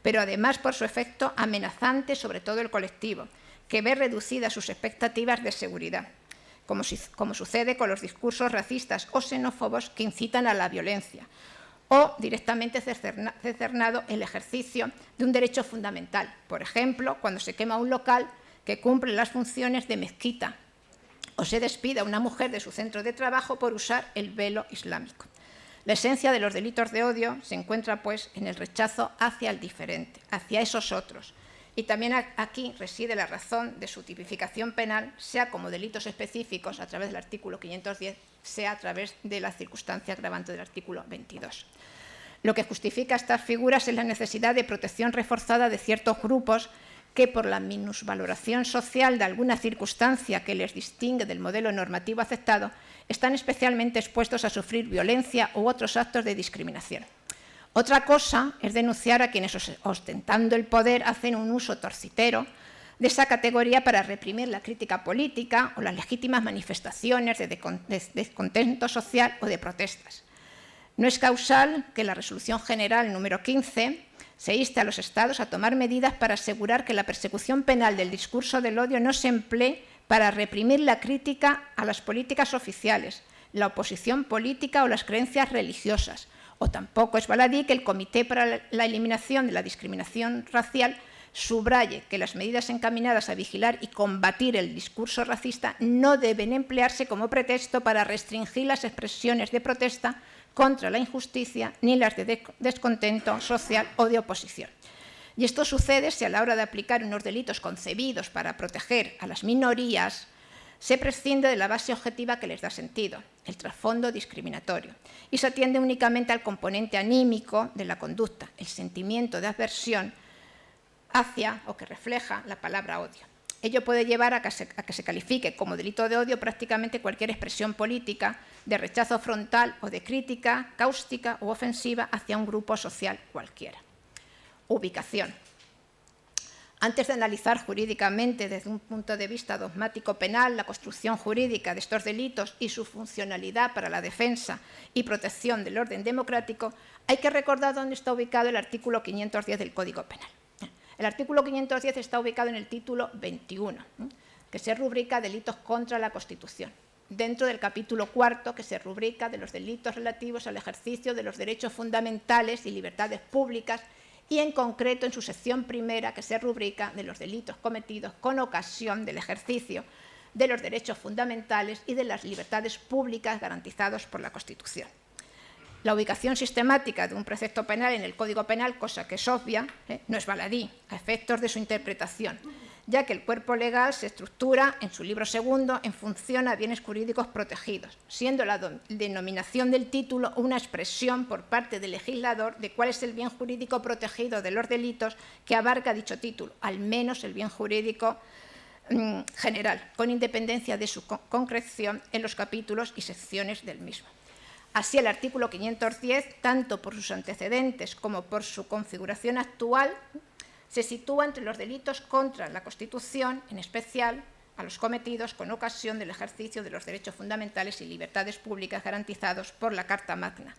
pero además por su efecto amenazante sobre todo el colectivo, que ve reducidas sus expectativas de seguridad, como sucede con los discursos racistas o xenófobos que incitan a la violencia, o directamente cercenado el ejercicio de un derecho fundamental, por ejemplo, cuando se quema un local que cumple las funciones de mezquita o se despide a una mujer de su centro de trabajo por usar el velo islámico. La esencia de los delitos de odio se encuentra, pues, en el rechazo hacia el diferente, hacia esos otros. Y también aquí reside la razón de su tipificación penal, sea como delitos específicos a través del artículo 510, sea a través de la circunstancia agravante del artículo 22. Lo que justifica estas figuras es la necesidad de protección reforzada de ciertos grupos que, por la minusvaloración social de alguna circunstancia que les distingue del modelo normativo aceptado, están especialmente expuestos a sufrir violencia u otros actos de discriminación. Otra cosa es denunciar a quienes, ostentando el poder, hacen un uso torcitero de esa categoría para reprimir la crítica política o las legítimas manifestaciones de descontento social o de protestas. No es causal que la Resolución General número 15 se inste a los Estados a tomar medidas para asegurar que la persecución penal del discurso del odio no se emplee para reprimir la crítica a las políticas oficiales, la oposición política o las creencias religiosas. O tampoco es baladí que el Comité para la Eliminación de la Discriminación Racial subraye que las medidas encaminadas a vigilar y combatir el discurso racista no deben emplearse como pretexto para restringir las expresiones de protesta contra la injusticia ni las de descontento social o de oposición. Y esto sucede si a la hora de aplicar unos delitos concebidos para proteger a las minorías se prescinde de la base objetiva que les da sentido, el trasfondo discriminatorio, y se atiende únicamente al componente anímico de la conducta, el sentimiento de aversión hacia o que refleja la palabra odio. Ello puede llevar a que se califique como delito de odio prácticamente cualquier expresión política de rechazo frontal o de crítica cáustica u ofensiva hacia un grupo social cualquiera. Ubicación. Antes de analizar jurídicamente desde un punto de vista dogmático penal la construcción jurídica de estos delitos y su funcionalidad para la defensa y protección del orden democrático, hay que recordar dónde está ubicado el artículo 510 del Código Penal. El artículo 510 está ubicado en el título 21, que se rubrica delitos contra la Constitución, dentro del capítulo 4, que se rubrica de los delitos relativos al ejercicio de los derechos fundamentales y libertades públicas, y en concreto en su sección primera, que se rubrica de los delitos cometidos con ocasión del ejercicio de los derechos fundamentales y de las libertades públicas garantizados por la Constitución. La ubicación sistemática de un precepto penal en el Código Penal, cosa que es obvia, no es baladí, a efectos de su interpretación, ya que el cuerpo legal se estructura en su libro segundo en función a bienes jurídicos protegidos, siendo la denominación del título una expresión por parte del legislador de cuál es el bien jurídico protegido de los delitos que abarca dicho título, al menos el bien jurídico general, con independencia de su concreción en los capítulos y secciones del mismo. Así, el artículo 510, tanto por sus antecedentes como por su configuración actual, se sitúa entre los delitos contra la Constitución, en especial a los cometidos con ocasión del ejercicio de los derechos fundamentales y libertades públicas garantizados por la Carta Magna,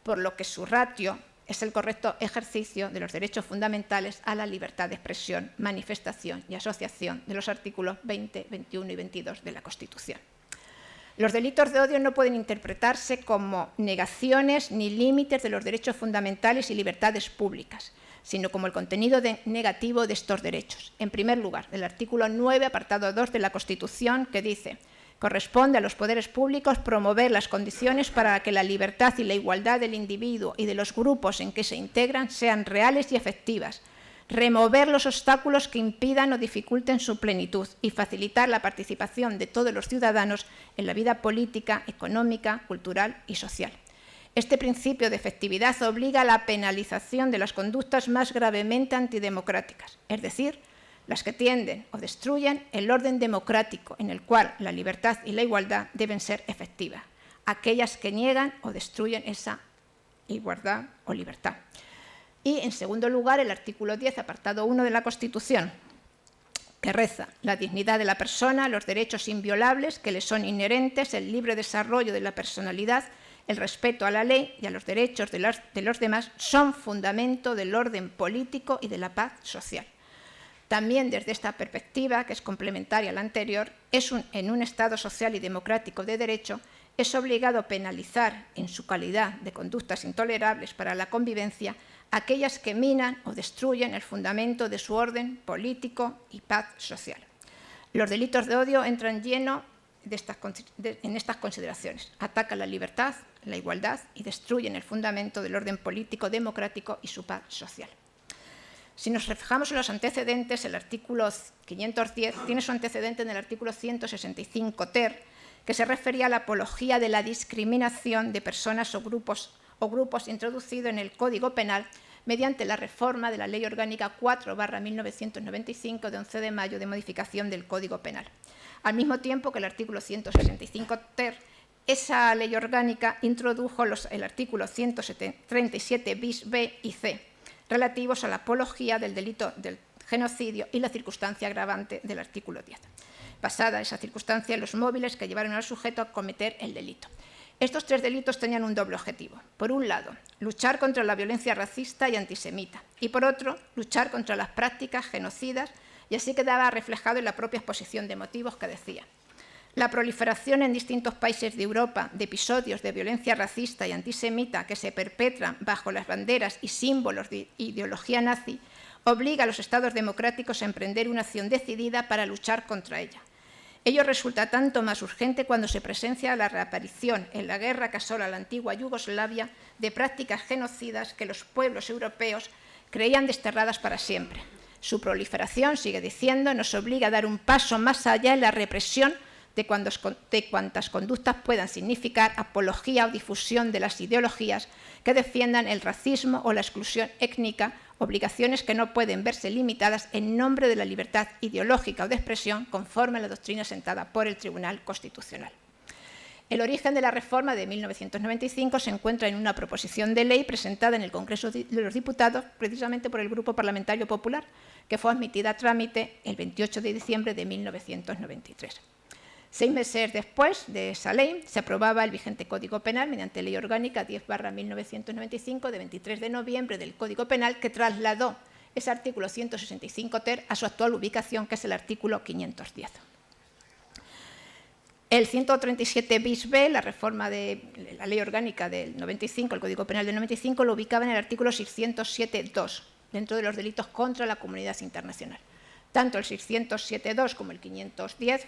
por lo que su ratio es el correcto ejercicio de los derechos fundamentales a la libertad de expresión, manifestación y asociación de los artículos 20, 21 y 22 de la Constitución. Los delitos de odio no pueden interpretarse como negaciones ni límites de los derechos fundamentales y libertades públicas, sino como el contenido negativo de estos derechos. En primer lugar, el artículo 9, apartado 2 de la Constitución, que dice: corresponde a los poderes públicos promover las condiciones para que la libertad y la igualdad del individuo y de los grupos en que se integran sean reales y efectivas, remover los obstáculos que impidan o dificulten su plenitud y facilitar la participación de todos los ciudadanos en la vida política, económica, cultural y social. Este principio de efectividad obliga a la penalización de las conductas más gravemente antidemocráticas, es decir, las que tienden o destruyen el orden democrático en el cual la libertad y la igualdad deben ser efectivas, aquellas que niegan o destruyen esa igualdad o libertad. Y, en segundo lugar, el artículo 10, apartado 1 de la Constitución, que reza: la dignidad de la persona, los derechos inviolables que le son inherentes, el libre desarrollo de la personalidad, el respeto a la ley y a los derechos de los demás son fundamento del orden político y de la paz social. También desde esta perspectiva, que es complementaria a la anterior, en un Estado social y democrático de derecho, es obligado penalizar en su calidad de conductas intolerables para la convivencia aquellas que minan o destruyen el fundamento de su orden político y paz social. Los delitos de odio entran lleno en estas consideraciones. Atacan la libertad, la igualdad y destruyen el fundamento del orden político democrático y su paz social. Si nos reflejamos en los antecedentes, el artículo 510 tiene su antecedente en el artículo 165 ter, que se refería a la apología de la discriminación de personas o grupos introducido en el Código Penal mediante la reforma de la Ley Orgánica 4/1995 de 11 de mayo de modificación del Código Penal. Al mismo tiempo que el artículo 165 ter, esa ley orgánica introdujo el artículo 137 bis b y c, relativos a la apología del delito del genocidio y la circunstancia agravante del artículo 10. Basada esa circunstancia en los móviles que llevaron al sujeto a cometer el delito. Estos tres delitos tenían un doble objetivo. Por un lado, luchar contra la violencia racista y antisemita, y por otro, luchar contra las prácticas genocidas, y así quedaba reflejado en la propia exposición de motivos que decía: la proliferación en distintos países de Europa de episodios de violencia racista y antisemita que se perpetran bajo las banderas y símbolos de ideología nazi obliga a los Estados democráticos a emprender una acción decidida para luchar contra ella. Ello resulta tanto más urgente cuando se presencia la reaparición en la guerra que asola la antigua Yugoslavia de prácticas genocidas que los pueblos europeos creían desterradas para siempre. Su proliferación, sigue diciendo, nos obliga a dar un paso más allá en la represión de cuantas conductas puedan significar apología o difusión de las ideologías que defiendan el racismo o la exclusión étnica, obligaciones que no pueden verse limitadas en nombre de la libertad ideológica o de expresión conforme a la doctrina sentada por el Tribunal Constitucional. El origen de la reforma de 1995 se encuentra en una proposición de ley presentada en el Congreso de los Diputados precisamente por el Grupo Parlamentario Popular, que fue admitida a trámite el 28 de diciembre de 1993. 6 meses después de esa ley, se aprobaba el vigente Código Penal mediante Ley Orgánica 10/1995 de 23 de noviembre del Código Penal, que trasladó ese artículo 165 ter a su actual ubicación, que es el artículo 510. El 137 bis b, la reforma de la Ley Orgánica del 95, el Código Penal del 95, lo ubicaba en el artículo 607.2, dentro de los delitos contra la comunidad internacional. Tanto el 607.2 como el 510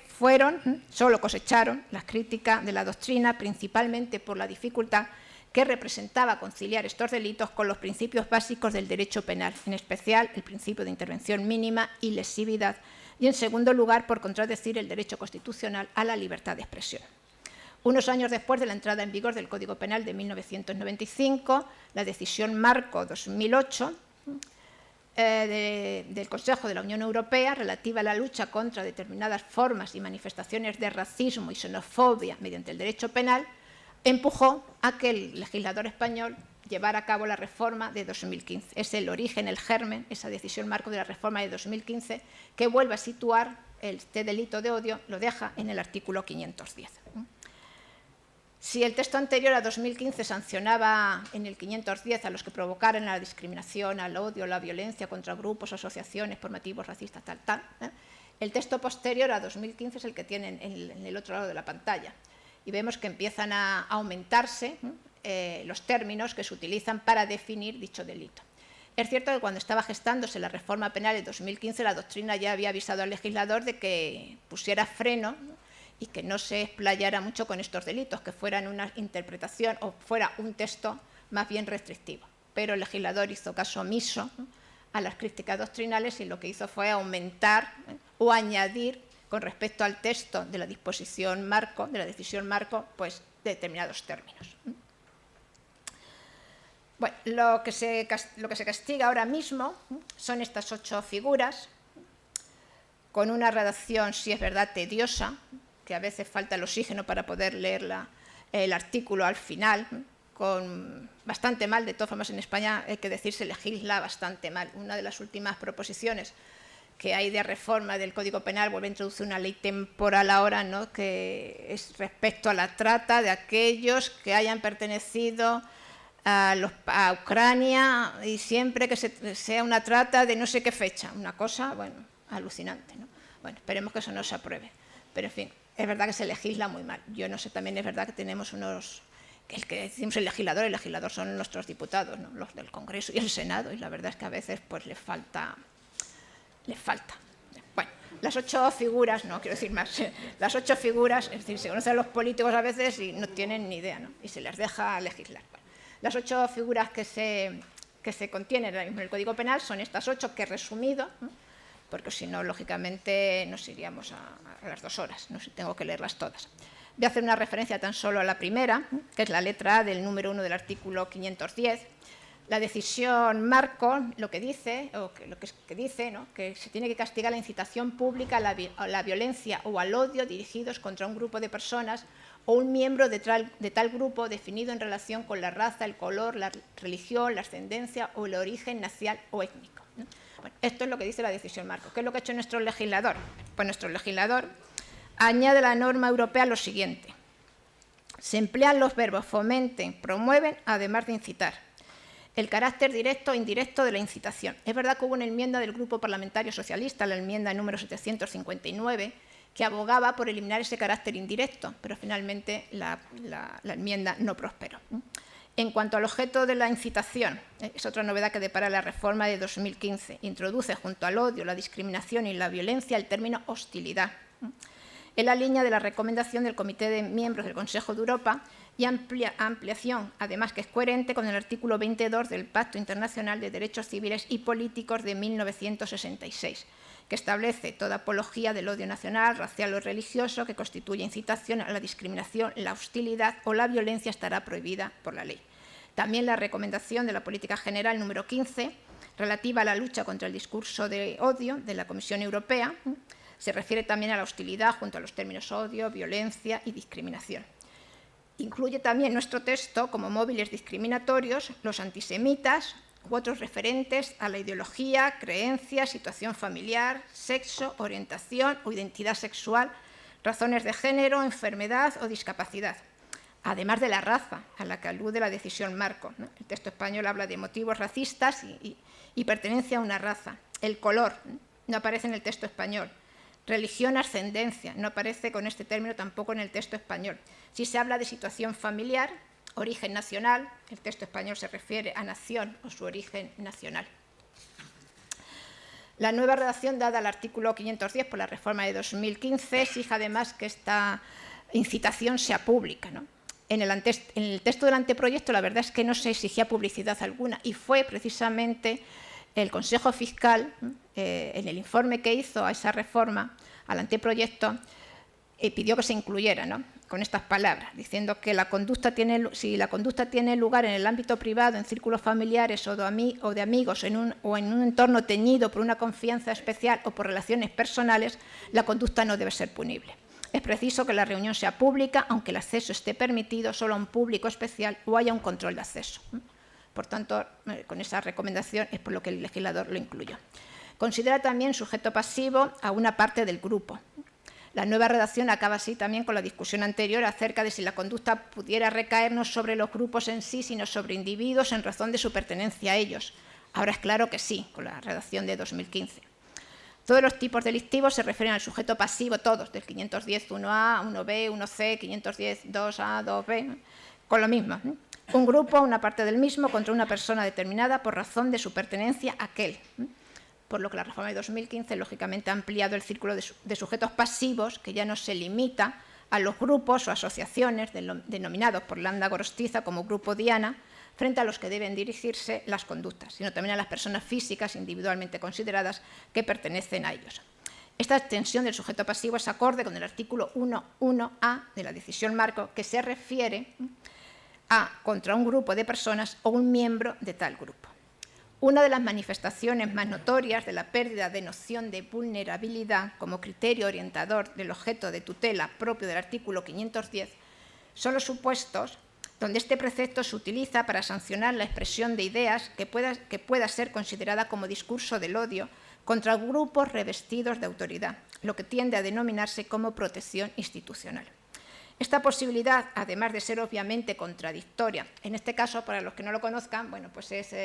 solo cosecharon las críticas de la doctrina, principalmente por la dificultad que representaba conciliar estos delitos con los principios básicos del derecho penal, en especial el principio de intervención mínima y lesividad, y en segundo lugar por contradecir el derecho constitucional a la libertad de expresión. Unos años después de la entrada en vigor del Código Penal de 1995, la decisión Marco 2008 del Consejo de la Unión Europea relativa a la lucha contra determinadas formas y manifestaciones de racismo y xenofobia mediante el derecho penal, empujó a que el legislador español llevara a cabo la reforma de 2015. Es el origen, el germen, esa decisión marco de la reforma de 2015, que vuelve a situar este delito de odio, lo deja en el artículo 510. Si el texto anterior a 2015 sancionaba en el 510 a los que provocaran la discriminación, al odio, la violencia contra grupos o asociaciones por motivos racistas, el texto posterior a 2015 es el que tienen en el otro lado de la pantalla. Y vemos que empiezan a aumentarse los términos que se utilizan para definir dicho delito. Es cierto que cuando estaba gestándose la reforma penal de 2015, la doctrina ya había avisado al legislador de que pusiera freno y que no se explayara mucho con estos delitos, que fueran una interpretación o fuera un texto más bien restrictivo. Pero el legislador hizo caso omiso a las críticas doctrinales y lo que hizo fue aumentar o añadir con respecto al texto de la disposición marco, de la decisión marco, pues determinados términos. Bueno, lo que se castiga ahora mismo son estas 8 figuras, con una redacción, si es verdad, tediosa, que a veces falta el oxígeno para poder leer el artículo al final, con bastante mal. De todas formas, en España, hay que decir, se legisla bastante mal. Una de las últimas proposiciones que hay de reforma del Código Penal vuelve a introducir una ley temporal ahora, ¿no?, que es respecto a la trata de aquellos que hayan pertenecido a Ucrania, y siempre que sea una trata de no sé qué fecha. Una cosa, bueno, alucinante, ¿no? Bueno, esperemos que eso no se apruebe. Pero, en fin, es verdad que se legisla muy mal. Yo no sé, también es verdad que tenemos unos... El que decimos el legislador son nuestros diputados, ¿no? Los del Congreso y el Senado, y la verdad es que a veces pues les falta. Bueno, las 8 figuras, no quiero decir más, las 8 figuras, es decir, se conocen a los políticos a veces y no tienen ni idea, ¿no? Y se les deja legislar. Bueno, las 8 figuras que se contienen en el Código Penal son estas 8 que he resumido, ¿no? Porque si no, lógicamente nos iríamos a las 2 horas, no sé, tengo que leerlas todas. Voy a hacer una referencia tan solo a la primera, que es la letra A del número 1 del artículo 510. La decisión marco lo que dice, ¿no? Que se tiene que castigar la incitación pública a la violencia o al odio dirigidos contra un grupo de personas o un miembro de tal grupo definido en relación con la raza, el color, la religión, la ascendencia o el origen nacional o étnico, ¿no? Bueno, esto es lo que dice la decisión marco. ¿Qué es lo que ha hecho nuestro legislador? Pues nuestro legislador añade a la norma europea lo siguiente. Se emplean los verbos fomenten, promueven, además de incitar. El carácter directo e indirecto de la incitación. Es verdad que hubo una enmienda del Grupo Parlamentario Socialista, la enmienda número 759, que abogaba por eliminar ese carácter indirecto, pero finalmente la enmienda no prosperó. En cuanto al objeto de la incitación, es otra novedad que depara la reforma de 2015. Introduce junto al odio, la discriminación y la violencia el término hostilidad, en la línea de la recomendación del Comité de Miembros del Consejo de Europa y ampliación, además que es coherente con el artículo 22 del Pacto Internacional de Derechos Civiles y Políticos de 1966, que establece toda apología del odio nacional, racial o religioso que constituye incitación a la discriminación, la hostilidad o la violencia estará prohibida por la ley. También la recomendación de la Política General número 15, relativa a la lucha contra el discurso de odio de la Comisión Europea, se refiere también a la hostilidad junto a los términos odio, violencia y discriminación. Incluye también nuestro texto como móviles discriminatorios los antisemitas u otros referentes a la ideología, creencia, situación familiar, sexo, orientación o identidad sexual, razones de género, enfermedad o discapacidad, además de la raza a la que alude la decisión marco, ¿no? El texto español habla de motivos racistas y pertenencia a una raza. El color no aparece en el texto español. Religión, ascendencia, no aparece con este término tampoco en el texto español. Si se habla de situación familiar, origen nacional, el texto español se refiere a nación o su origen nacional. La nueva redacción dada al artículo 510 por la reforma de 2015 exige además que esta incitación sea pública, ¿no? En el texto del anteproyecto la verdad es que no se exigía publicidad alguna y fue precisamente el Consejo Fiscal, en el informe que hizo a esa reforma, al anteproyecto, pidió que se incluyera, ¿no? Con estas palabras, diciendo que si la conducta tiene lugar en el ámbito privado, en círculos familiares o de amigos o en un entorno teñido por una confianza especial o por relaciones personales, la conducta no debe ser punible. Es preciso que la reunión sea pública, aunque el acceso esté permitido solo a un público especial o haya un control de acceso. Por tanto, con esa recomendación es por lo que el legislador lo incluyó. Considera también sujeto pasivo a una parte del grupo. La nueva redacción acaba así también con la discusión anterior acerca de si la conducta pudiera recaer no sobre los grupos en sí, sino sobre individuos en razón de su pertenencia a ellos. Ahora es claro que sí, con la redacción de 2015. Todos los tipos delictivos se refieren al sujeto pasivo, todos, del 510 1A, 1B, 1C, 510 2A, 2B, con lo mismo, ¿no? Un grupo, una parte del mismo, contra una persona determinada por razón de su pertenencia a aquel. Por lo que la reforma de 2015, lógicamente, ha ampliado el círculo de sujetos pasivos, que ya no se limita a los grupos o asociaciones denominados por Landa Gorostiza como Grupo Diana, frente a los que deben dirigirse las conductas, sino también a las personas físicas individualmente consideradas que pertenecen a ellos. Esta extensión del sujeto pasivo es acorde con el artículo 1.1a de la decisión marco, que se refiere contra un grupo de personas o un miembro de tal grupo. Una de las manifestaciones más notorias de la pérdida de noción de vulnerabilidad como criterio orientador del objeto de tutela propio del artículo 510 son los supuestos donde este precepto se utiliza para sancionar la expresión de ideas que pueda ser considerada como discurso del odio contra grupos revestidos de autoridad, lo que tiende a denominarse como protección institucional. Esta posibilidad, además de ser obviamente contradictoria, en este caso, para los que no lo conozcan, bueno, pues es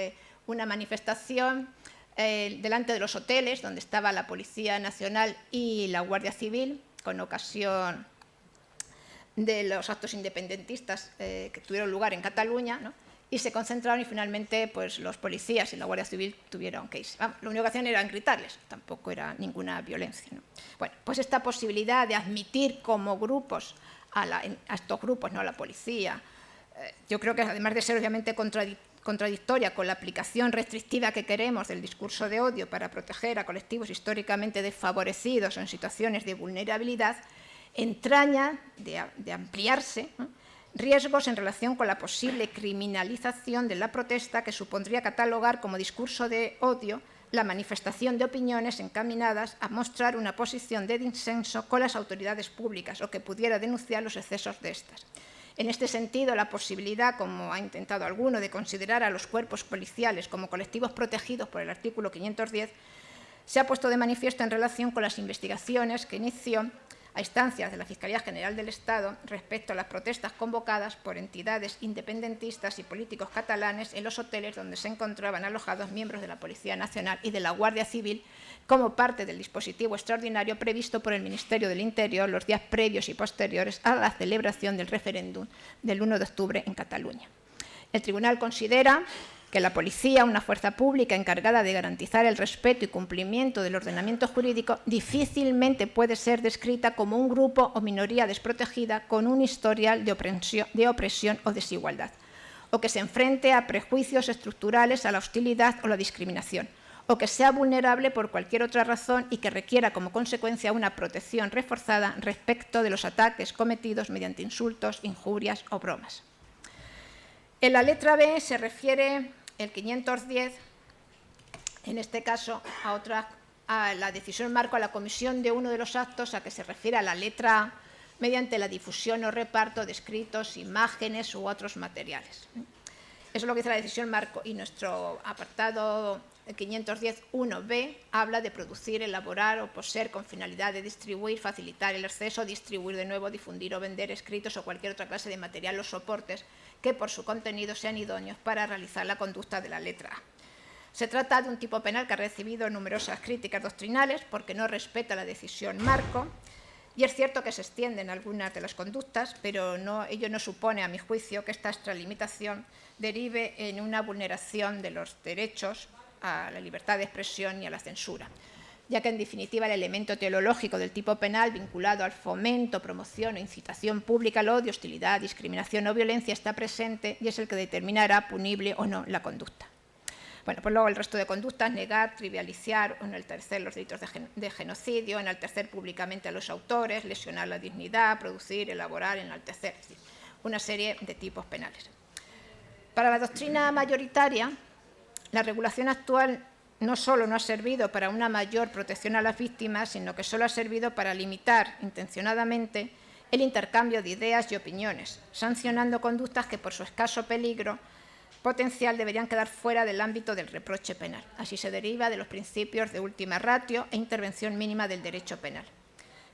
una manifestación delante de los hoteles donde estaba la Policía Nacional y la Guardia Civil, con ocasión de los actos independentistas que tuvieron lugar en Cataluña, ¿no? Y se concentraron y finalmente pues, los policías y la Guardia Civil tuvieron que irse. Lo único que hacían era gritarles, tampoco era ninguna violencia, ¿no? Bueno, pues esta posibilidad de admitir como grupos a estos grupos, no a la policía, yo creo que además de ser obviamente contradictoria con la aplicación restrictiva que queremos del discurso de odio para proteger a colectivos históricamente desfavorecidos o en situaciones de vulnerabilidad, entraña de ampliarse, ¿no?, riesgos en relación con la posible criminalización de la protesta que supondría catalogar como discurso de odio la manifestación de opiniones encaminadas a mostrar una posición de disenso con las autoridades públicas o que pudiera denunciar los excesos de estas. En este sentido, la posibilidad, como ha intentado alguno, de considerar a los cuerpos policiales como colectivos protegidos por el artículo 510 se ha puesto de manifiesto en relación con las investigaciones que inició a instancias de la Fiscalía General del Estado respecto a las protestas convocadas por entidades independentistas y políticos catalanes en los hoteles donde se encontraban alojados miembros de la Policía Nacional y de la Guardia Civil como parte del dispositivo extraordinario previsto por el Ministerio del Interior los días previos y posteriores a la celebración del referéndum del 1 de octubre en Cataluña. El Tribunal considera que la policía, una fuerza pública encargada de garantizar el respeto y cumplimiento del ordenamiento jurídico, difícilmente puede ser descrita como un grupo o minoría desprotegida con un historial de opresión o desigualdad, o que se enfrente a prejuicios estructurales, a la hostilidad o la discriminación, o que sea vulnerable por cualquier otra razón y que requiera como consecuencia una protección reforzada respecto de los ataques cometidos mediante insultos, injurias o bromas. En la letra B se refiere el 510, en este caso, a la decisión marco, a la comisión de uno de los actos, a que se refiere a la letra A, mediante la difusión o reparto de escritos, imágenes u otros materiales. Eso es lo que dice la decisión marco, y nuestro apartado 510.1b habla de producir, elaborar o poseer con finalidad de distribuir, facilitar el acceso, distribuir de nuevo, difundir o vender escritos o cualquier otra clase de material o soportes que por su contenido sean idóneos para realizar la conducta de la letra A. Se trata de un tipo penal que ha recibido numerosas críticas doctrinales porque no respeta la decisión marco, y es cierto que se extienden algunas de las conductas, pero ello no supone, a mi juicio, que esta extralimitación derive en una vulneración de los derechos a la libertad de expresión y a la censura, ya que en definitiva el elemento teleológico del tipo penal vinculado al fomento, promoción o incitación pública al odio, hostilidad, discriminación o violencia está presente y es el que determinará punible o no la conducta. Bueno, pues luego el resto de conductas, negar, trivializar o enaltecer los delitos de genocidio, enaltecer públicamente a los autores, lesionar la dignidad, producir, elaborar, enaltecer, es decir, una serie de tipos penales. Para la doctrina mayoritaria, la regulación actual no solo no ha servido para una mayor protección a las víctimas, sino que solo ha servido para limitar intencionadamente el intercambio de ideas y opiniones, sancionando conductas que por su escaso peligro potencial deberían quedar fuera del ámbito del reproche penal. Así se deriva de los principios de última ratio e intervención mínima del derecho penal.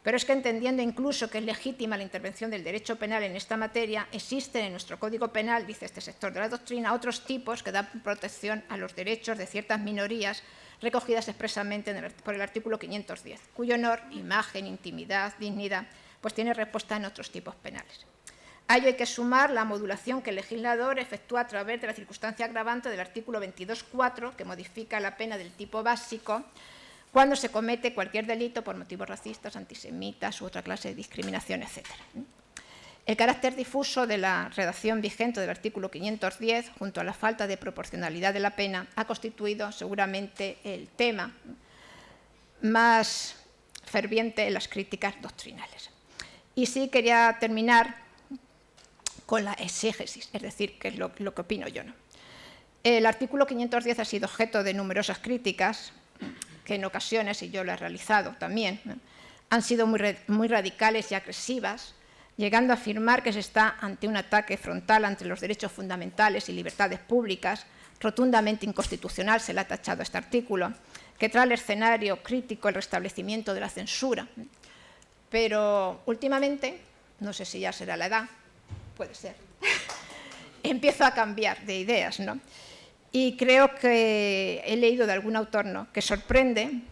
Pero es que entendiendo incluso que es legítima la intervención del derecho penal en esta materia, existen en nuestro Código Penal, dice este sector de la doctrina, otros tipos que dan protección a los derechos de ciertas minorías recogidas expresamente por el artículo 510, cuyo honor, imagen, intimidad, dignidad, pues tiene respuesta en otros tipos penales. A ello hay que sumar la modulación que el legislador efectúa a través de la circunstancia agravante del artículo 22.4, que modifica la pena del tipo básico cuando se comete cualquier delito por motivos racistas, antisemitas u otra clase de discriminación, etc. El carácter difuso de la redacción vigente del artículo 510, junto a la falta de proporcionalidad de la pena, ha constituido seguramente el tema más ferviente en las críticas doctrinales. Y sí quería terminar con la exégesis, es decir, que es lo que opino yo, ¿no? El artículo 510 ha sido objeto de numerosas críticas, que en ocasiones, y yo lo he realizado también, ¿no?, han sido muy radicales y agresivas, llegando a afirmar que se está ante un ataque frontal ante los derechos fundamentales y libertades públicas, rotundamente inconstitucional, se le ha tachado este artículo, que trae al escenario crítico el restablecimiento de la censura. Pero últimamente, no sé si ya será la edad, puede ser, empiezo a cambiar de ideas, ¿no? Y creo que he leído de algún autor, ¿no?, que sorprende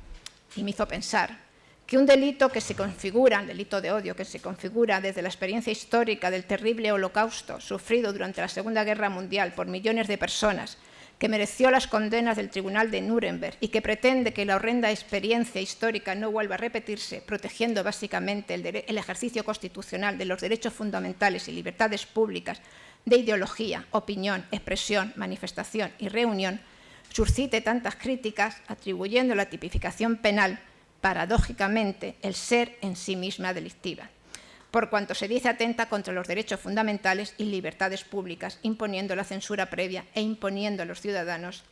y me hizo pensar que un delito que se configura, un delito de odio que se configura desde la experiencia histórica del terrible holocausto sufrido durante la Segunda Guerra Mundial por millones de personas, que mereció las condenas del Tribunal de Nuremberg y que pretende que la horrenda experiencia histórica no vuelva a repetirse, protegiendo básicamente el ejercicio constitucional de los derechos fundamentales y libertades públicas de ideología, opinión, expresión, manifestación y reunión, suscite tantas críticas, atribuyendo la tipificación penal, paradójicamente, el ser en sí misma delictiva, por cuanto se dice atenta contra los derechos fundamentales y libertades públicas, imponiendo la censura previa e impidiendo a los ciudadanos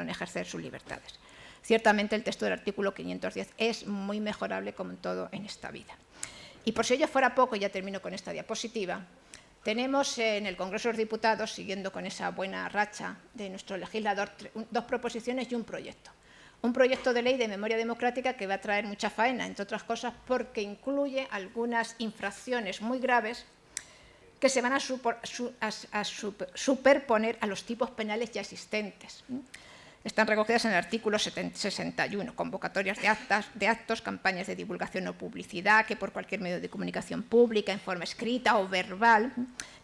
ejercer sus libertades. Ciertamente el texto del artículo 510 es muy mejorable, como en todo en esta vida. Y por si ello fuera poco, ya termino con esta diapositiva, tenemos en el Congreso de los Diputados, siguiendo con esa buena racha de nuestro legislador, 2 proposiciones y un proyecto. Un proyecto de ley de memoria democrática que va a traer mucha faena, entre otras cosas, porque incluye algunas infracciones muy graves que se van a superponer a los tipos penales ya existentes. Están recogidas en el artículo 61, convocatorias de actos, campañas de divulgación o publicidad que por cualquier medio de comunicación pública, en forma escrita o verbal,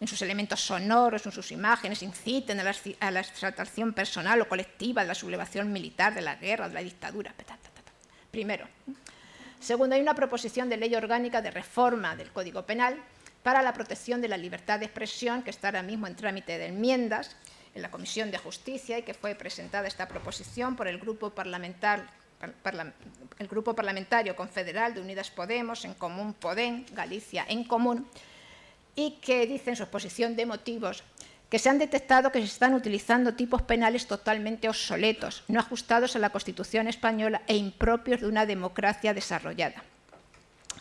en sus elementos sonoros, en sus imágenes, inciten a la exaltación personal o colectiva de la sublevación militar, de la guerra, de la dictadura. Primero. Segundo, hay una proposición de ley orgánica de reforma del Código Penal para la protección de la libertad de expresión, que está ahora mismo en trámite de enmiendas en la Comisión de Justicia y que fue presentada esta proposición por el Grupo Parlamentario Confederal de Unidas Podemos, En Común Podem, Galicia En Común, y que dice en su exposición de motivos que se han detectado que se están utilizando tipos penales totalmente obsoletos, no ajustados a la Constitución española e impropios de una democracia desarrollada.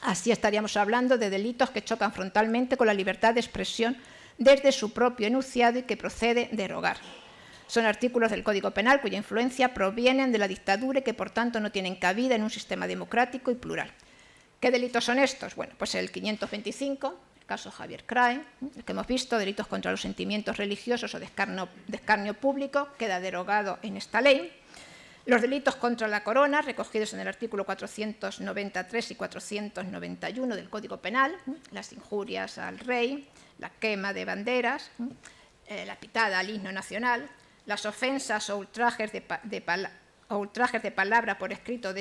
Así estaríamos hablando de delitos que chocan frontalmente con la libertad de expresión desde su propio enunciado y que procede derogar. Son artículos del Código Penal cuya influencia provienen de la dictadura y que, por tanto, no tienen cabida en un sistema democrático y plural. ¿Qué delitos son estos? Bueno, pues el 525, el caso Javier Crae, el que hemos visto, delitos contra los sentimientos religiosos o de escarnio público, queda derogado en esta ley. Los delitos contra la corona, recogidos en el artículo 493 y 491 del Código Penal, las injurias al rey, la quema de banderas, la pitada al himno nacional, las ofensas o ultrajes de palabra por escrito o de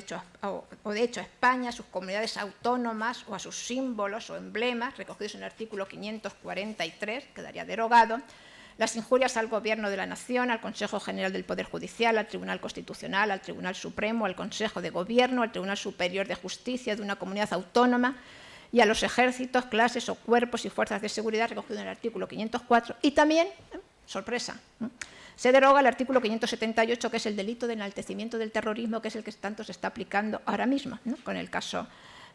hecho a España, a sus comunidades autónomas o a sus símbolos o emblemas, recogidos en el artículo 543, quedaría derogado. Las injurias al Gobierno de la Nación, al Consejo General del Poder Judicial, al Tribunal Constitucional, al Tribunal Supremo, al Consejo de Gobierno, al Tribunal Superior de Justicia de una comunidad autónoma y a los ejércitos, clases o cuerpos y fuerzas de seguridad, recogido en el artículo 504. Y también, sorpresa, se deroga el artículo 578, que es el delito de enaltecimiento del terrorismo, que es el que tanto se está aplicando ahora mismo, ¿no?, con el caso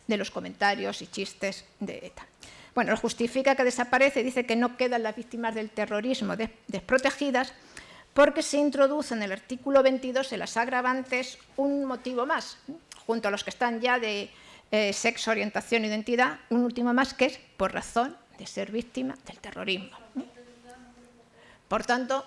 de los comentarios y chistes de ETA. Bueno, justifica que desaparece, dice que no quedan las víctimas del terrorismo desprotegidas porque se introduce en el artículo 22 en las agravantes un motivo más, junto a los que están ya de sexo, orientación, identidad, un último más que es por razón de ser víctima del terrorismo. Por tanto,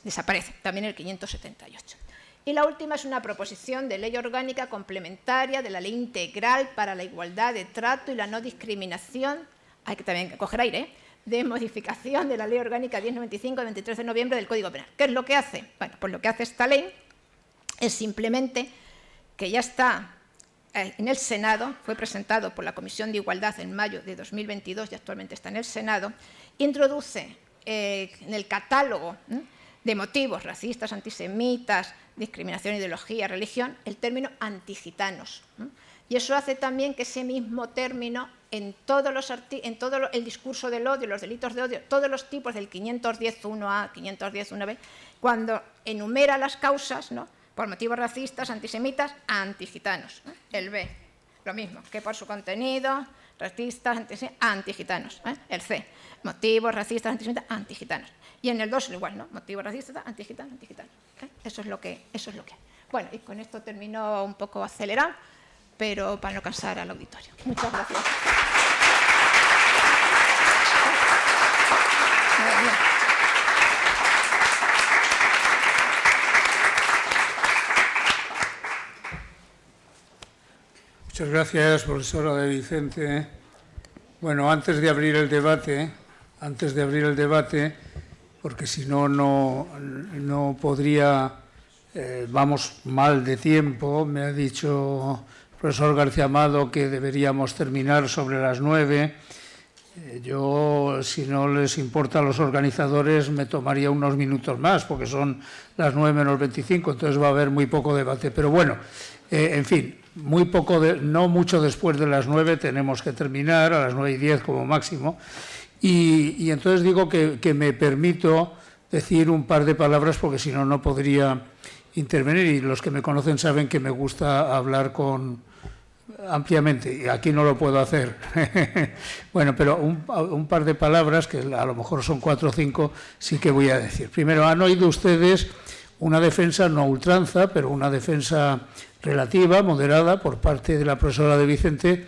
desaparece también el 578. Y la última es una proposición de ley orgánica complementaria de la Ley Integral para la Igualdad de Trato y la No Discriminación, hay que también coger aire, de modificación de la Ley Orgánica 1095 de 23 de noviembre del Código Penal. ¿Qué es lo que hace? Bueno, pues lo que hace esta ley es simplemente que ya está en el Senado, fue presentado por la Comisión de Igualdad en mayo de 2022 y actualmente está en el Senado, introduce en el catálogo de motivos racistas, antisemitas, discriminación, ideología, religión, el término antigitanos. Y eso hace también que ese mismo término en todo el discurso del odio, los delitos de odio, todos los tipos del 510.1a, 510.1b, cuando enumera las causas, ¿no?, por motivos racistas, antisemitas, antigitanos. El B, lo mismo, que por su contenido, racistas, antigitanos. El C, motivos racistas, antisemitas, antigitanos. Y en el 2 igual, ¿no? Motivos racistas, antigitanos, antigitanos. Eso es lo que hay. Bueno, y con esto termino un poco acelerado, pero para no cansar al auditorio. Muchas gracias. Muchas gracias, profesora de Vicente. Bueno, antes de abrir el debate, porque si no, no podría, vamos mal de tiempo. Me ha dicho el profesor García Amado que deberíamos terminar sobre las 9. Yo, si no les importa a los organizadores, me tomaría unos minutos más, porque son las 9 menos 25, entonces va a haber muy poco debate. Pero bueno, en fin, no mucho después de las 9 tenemos que terminar, a las 9:10 como máximo. Y entonces digo que me permito decir un par de palabras, porque si no, no podría intervenir. Y los que me conocen saben que me gusta hablar ampliamente, y aquí no lo puedo hacer. Bueno, pero un par de palabras, que a lo mejor son 4 o 5, sí que voy a decir. Primero, han oído ustedes una defensa, no a ultranza, pero una defensa relativa, moderada, por parte de la profesora de Vicente,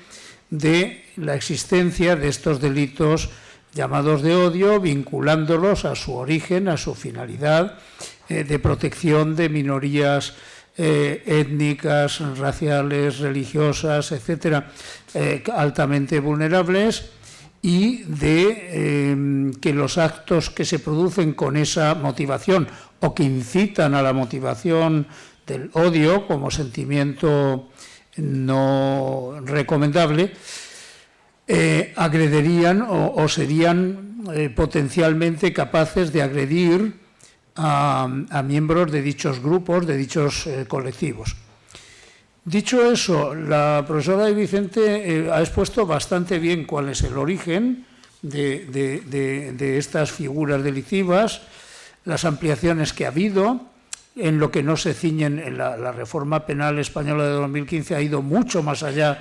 de la existencia de estos delitos llamados de odio, vinculándolos a su origen, a su finalidad de protección de minorías étnicas, raciales, religiosas, etcétera, altamente vulnerables, y de que los actos que se producen con esa motivación o que incitan a la motivación del odio como sentimiento no recomendable, agredirían o serían potencialmente capaces de agredir a miembros de dichos grupos, de dichos colectivos. Dicho eso, la profesora de Vicente ha expuesto bastante bien cuál es el origen de estas figuras delictivas, las ampliaciones que ha habido, en lo que no se ciñen en la reforma penal española de 2015, ha ido mucho más allá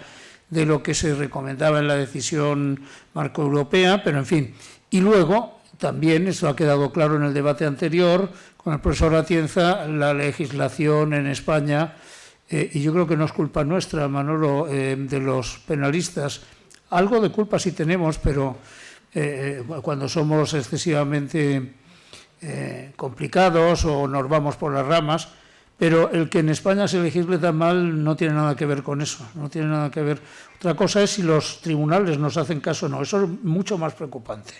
de lo que se recomendaba en la decisión marco europea, pero en fin. Y luego, también, eso ha quedado claro en el debate anterior, con el profesor Atienza, la legislación en España, y yo creo que no es culpa nuestra, Manolo, de los penalistas. Algo de culpa sí tenemos, pero cuando somos excesivamente complicados o nos vamos por las ramas, pero el que en España se legisle tan mal no tiene nada que ver con eso, no tiene nada que ver. Otra cosa es si los tribunales nos hacen caso o no, eso es mucho más preocupante,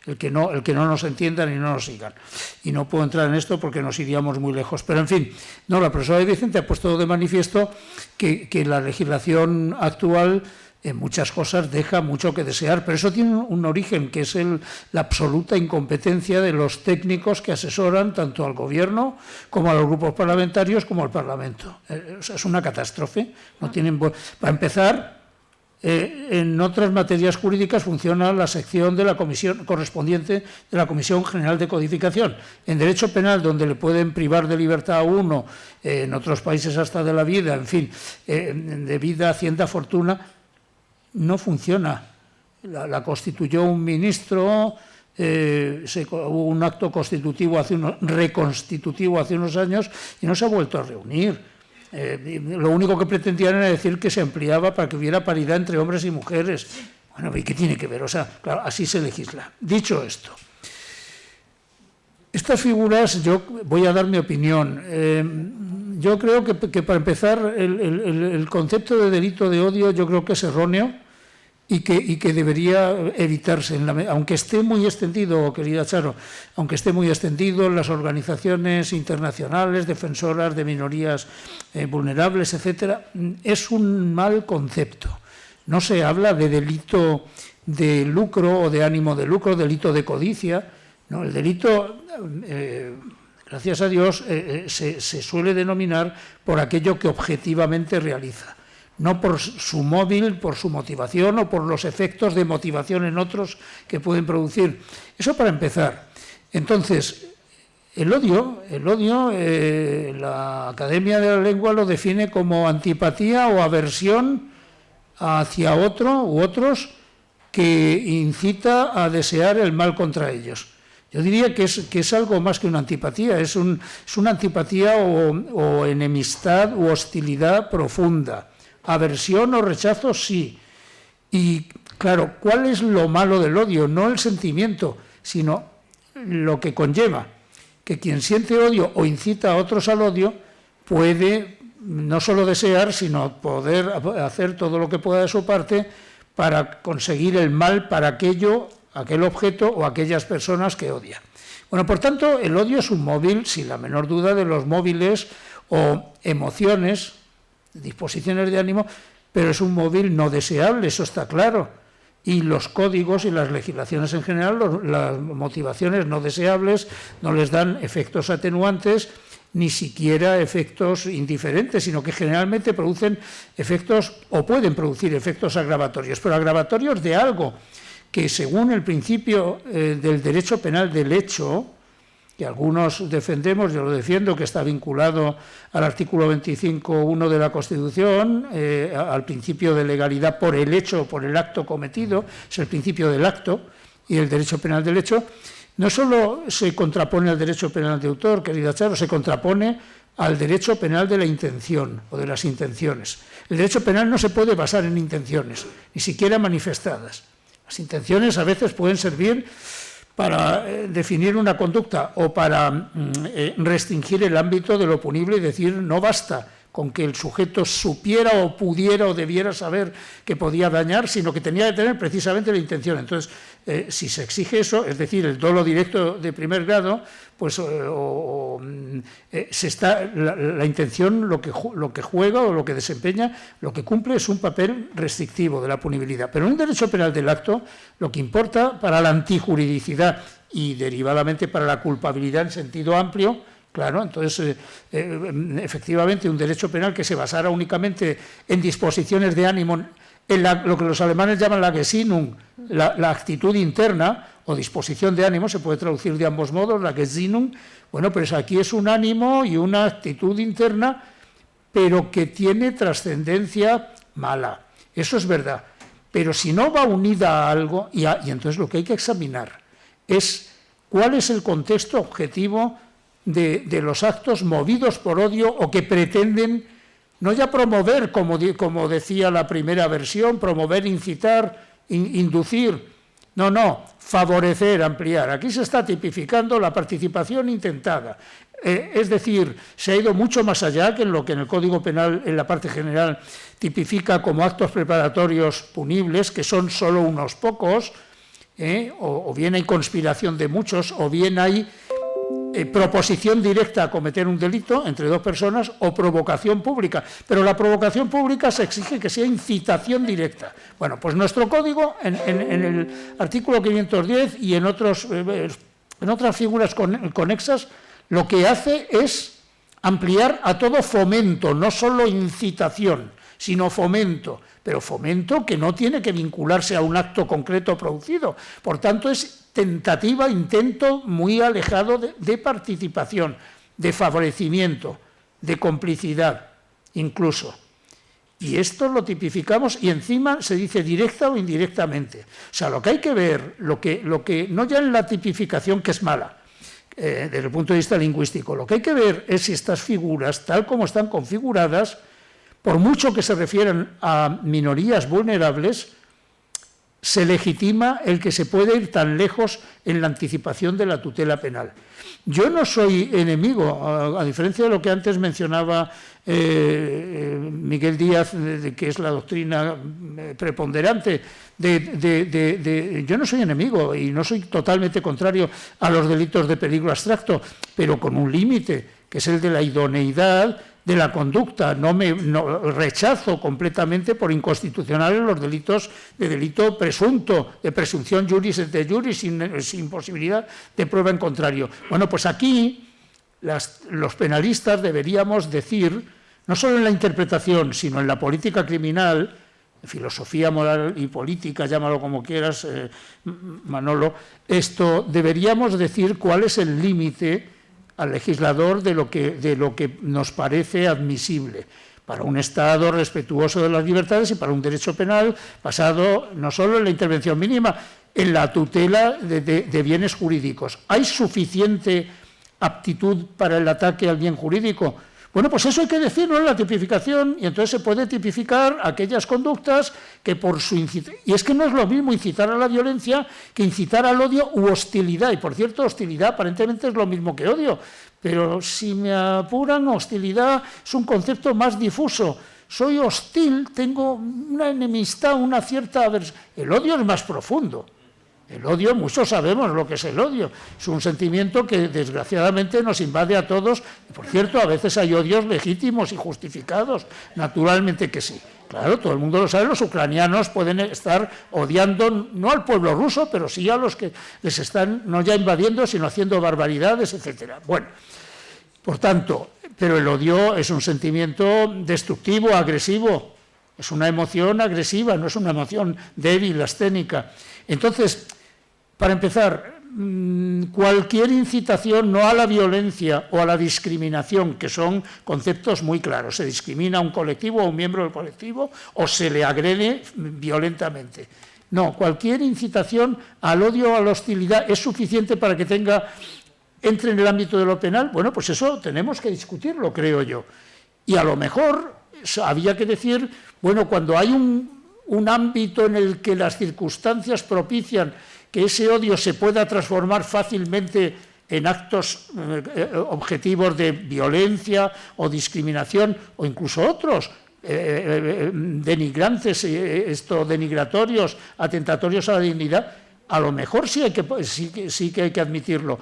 el que no nos entiendan y no nos sigan. Y no puedo entrar en esto porque nos iríamos muy lejos. Pero, en fin, no, la profesora de Vicente ha puesto de manifiesto que la legislación actual en muchas cosas deja mucho que desear, pero eso tiene un origen, que es la absoluta incompetencia de los técnicos que asesoran tanto al Gobierno como a los grupos parlamentarios como al Parlamento. O sea, es una catástrofe. No tienen para empezar, en otras materias jurídicas funciona la sección de la comisión correspondiente de la Comisión General de Codificación. En derecho penal, donde le pueden privar de libertad a uno, en otros países hasta de la vida, en fin, de vida, hacienda, fortuna, no funciona. La constituyó un ministro, hubo un acto constitutivo reconstitutivo hace unos años y no se ha vuelto a reunir. Lo único que pretendían era decir que se ampliaba para que hubiera paridad entre hombres y mujeres. Bueno, ¿y qué tiene que ver? O sea, claro, así se legisla. Dicho esto, estas figuras, yo voy a dar mi opinión. Yo creo que para empezar, el concepto de delito de odio yo creo que es erróneo y que debería evitarse, aunque esté muy extendido, querida Charo, aunque esté muy extendido en las organizaciones internacionales, defensoras de minorías vulnerables, etcétera, es un mal concepto. No se habla de delito de lucro o de ánimo de lucro, delito de codicia. No, el delito, gracias a Dios, se suele denominar por aquello que objetivamente realiza, no por su móvil, por su motivación o por los efectos de motivación en otros que pueden producir. Eso para empezar. Entonces, el odio, la Academia de la Lengua lo define como antipatía o aversión hacia otro u otros que incita a desear el mal contra ellos. Yo diría que es algo más que una antipatía, es una antipatía o enemistad u hostilidad profunda. Aversión o rechazo, sí. Y, claro, ¿cuál es lo malo del odio? No el sentimiento, sino lo que conlleva. Que quien siente odio o incita a otros al odio puede no solo desear, sino poder hacer todo lo que pueda de su parte para conseguir el mal para aquel objeto o aquellas personas que odia. Bueno, por tanto, el odio es un móvil, sin la menor duda, de los móviles o emociones, disposiciones de ánimo, pero es un móvil no deseable, eso está claro. Y los códigos y las legislaciones en general, las motivaciones no deseables, no les dan efectos atenuantes, ni siquiera efectos indiferentes, sino que generalmente producen efectos, o pueden producir efectos agravatorios, pero agravatorios de algo que según el principio del derecho penal del hecho, que algunos defendemos, yo lo defiendo, que está vinculado al artículo 25.1 de la Constitución, al principio de legalidad por el hecho, por el acto cometido, es el principio del acto y el derecho penal del hecho, no solo se contrapone al derecho penal de autor, querida Charo, se contrapone al derecho penal de la intención o de las intenciones. El derecho penal no se puede basar en intenciones, ni siquiera manifestadas. Las intenciones a veces pueden servir para definir una conducta o para restringir el ámbito de lo punible y decir no basta con que el sujeto supiera o pudiera o debiera saber que podía dañar, sino que tenía que tener precisamente la intención. Entonces, si se exige eso, es decir, el dolo directo de primer grado, pues la intención lo que juega o lo que desempeña, lo que cumple es un papel restrictivo de la punibilidad. Pero en un derecho penal del acto, lo que importa para la antijuridicidad y derivadamente para la culpabilidad en sentido amplio, claro, entonces, efectivamente, un derecho penal que se basara únicamente en disposiciones de ánimo, en lo que los alemanes llaman la Gesinnung, la actitud interna o disposición de ánimo, se puede traducir de ambos modos, la Gesinnung, bueno, pues aquí es un ánimo y una actitud interna, pero que tiene trascendencia mala. Eso es verdad. Pero si no va unida a algo, y entonces lo que hay que examinar es cuál es el contexto objetivo de los actos movidos por odio o que pretenden no ya promover, como decía la primera versión, promover, incitar, inducir, no, favorecer, ampliar. Aquí se está tipificando la participación intentada. Es decir, se ha ido mucho más allá que en lo que en el Código Penal, en la parte general, tipifica como actos preparatorios punibles, que son solo unos pocos, o bien hay conspiración de muchos, o bien hay proposición directa a cometer un delito entre dos personas o provocación pública. Pero la provocación pública se exige que sea incitación directa. Bueno, pues nuestro código, en el artículo 510 y en otras figuras conexas, lo que hace es ampliar a todo fomento, no solo incitación, sino fomento, pero fomento que no tiene que vincularse a un acto concreto producido. Por tanto, es tentativa, intento muy alejado de participación, de favorecimiento, de complicidad, incluso. Y esto lo tipificamos y encima se dice directa o indirectamente. O sea, lo que hay que ver, lo que no ya en la tipificación, que es mala, desde el punto de vista lingüístico, lo que hay que ver es si estas figuras, tal como están configuradas, por mucho que se refieran a minorías vulnerables, se legitima el que se puede ir tan lejos en la anticipación de la tutela penal. Yo no soy enemigo, a diferencia de lo que antes mencionaba Miguel Díaz, que es la doctrina preponderante, yo no soy enemigo y no soy totalmente contrario a los delitos de peligro abstracto, pero con un límite, que es el de la idoneidad de la conducta. No rechazo completamente por inconstitucionales los delitos de delito presunto, de presunción juris et de juris, sin posibilidad de prueba en contrario. Bueno, pues aquí los penalistas deberíamos decir, no solo en la interpretación, sino en la política criminal, filosofía moral y política, llámalo como quieras, Manolo, deberíamos decir cuál es el límite al legislador de lo que nos parece admisible para un Estado respetuoso de las libertades y para un derecho penal basado no solo en la intervención mínima, en la tutela de bienes jurídicos. ¿Hay suficiente aptitud para el ataque al bien jurídico? Bueno, pues eso hay que decirlo en la tipificación, y entonces se puede tipificar aquellas conductas que por su incitación... Y es que no es lo mismo incitar a la violencia que incitar al odio u hostilidad. Y por cierto, hostilidad aparentemente es lo mismo que odio, pero si me apuran, hostilidad es un concepto más difuso. Soy hostil, tengo una enemistad, una cierta aversión. El odio es más profundo. El odio, muchos sabemos lo que es el odio. Es un sentimiento que desgraciadamente nos invade a todos. Y, por cierto, a veces hay odios legítimos y justificados. Naturalmente que sí. Claro, todo el mundo lo sabe, los ucranianos pueden estar odiando no al pueblo ruso, pero sí a los que les están no ya invadiendo, sino haciendo barbaridades, etcétera. Bueno, por tanto, pero el odio es un sentimiento destructivo, agresivo. Es una emoción agresiva, no es una emoción débil, asténica. Entonces, para empezar, cualquier incitación no a la violencia o a la discriminación, que son conceptos muy claros, se discrimina a un colectivo o a un miembro del colectivo o se le agrede violentamente. No, cualquier incitación al odio o a la hostilidad es suficiente para que entre en el ámbito de lo penal. Bueno, pues eso tenemos que discutirlo, creo yo. Y a lo mejor había que decir, bueno, cuando hay un ámbito en el que las circunstancias propician que ese odio se pueda transformar fácilmente en actos objetivos de violencia o discriminación o incluso otros denigrantes, denigratorios, atentatorios a la dignidad, a lo mejor sí que hay que admitirlo.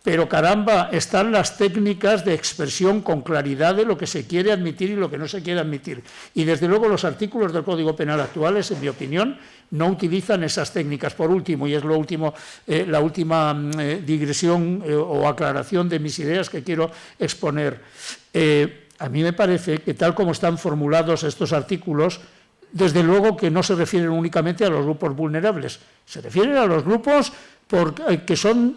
Pero caramba, están las técnicas de expresión con claridad de lo que se quiere admitir y lo que no se quiere admitir. Y desde luego los artículos del Código Penal actuales, en mi opinión, no utilizan esas técnicas. Por último, y es la última digresión o aclaración de mis ideas que quiero exponer. A mí me parece que tal como están formulados estos artículos, desde luego que no se refieren únicamente a los grupos vulnerables, se refieren a los grupos que son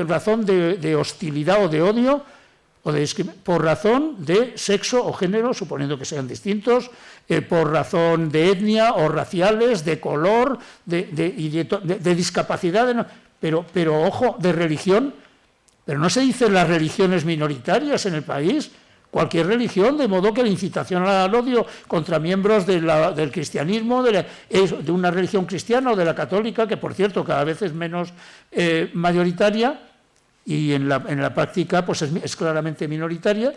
razón de hostilidad o de odio, por razón de sexo o género, suponiendo que sean distintos, por razón de etnia o raciales, de color, de discapacidad, pero ojo, de religión, pero no se dicen las religiones minoritarias en el país, cualquier religión, de modo que la incitación al odio contra miembros del cristianismo, de una religión cristiana o de la católica, que por cierto cada vez es menos mayoritaria y en la práctica pues es claramente minoritaria,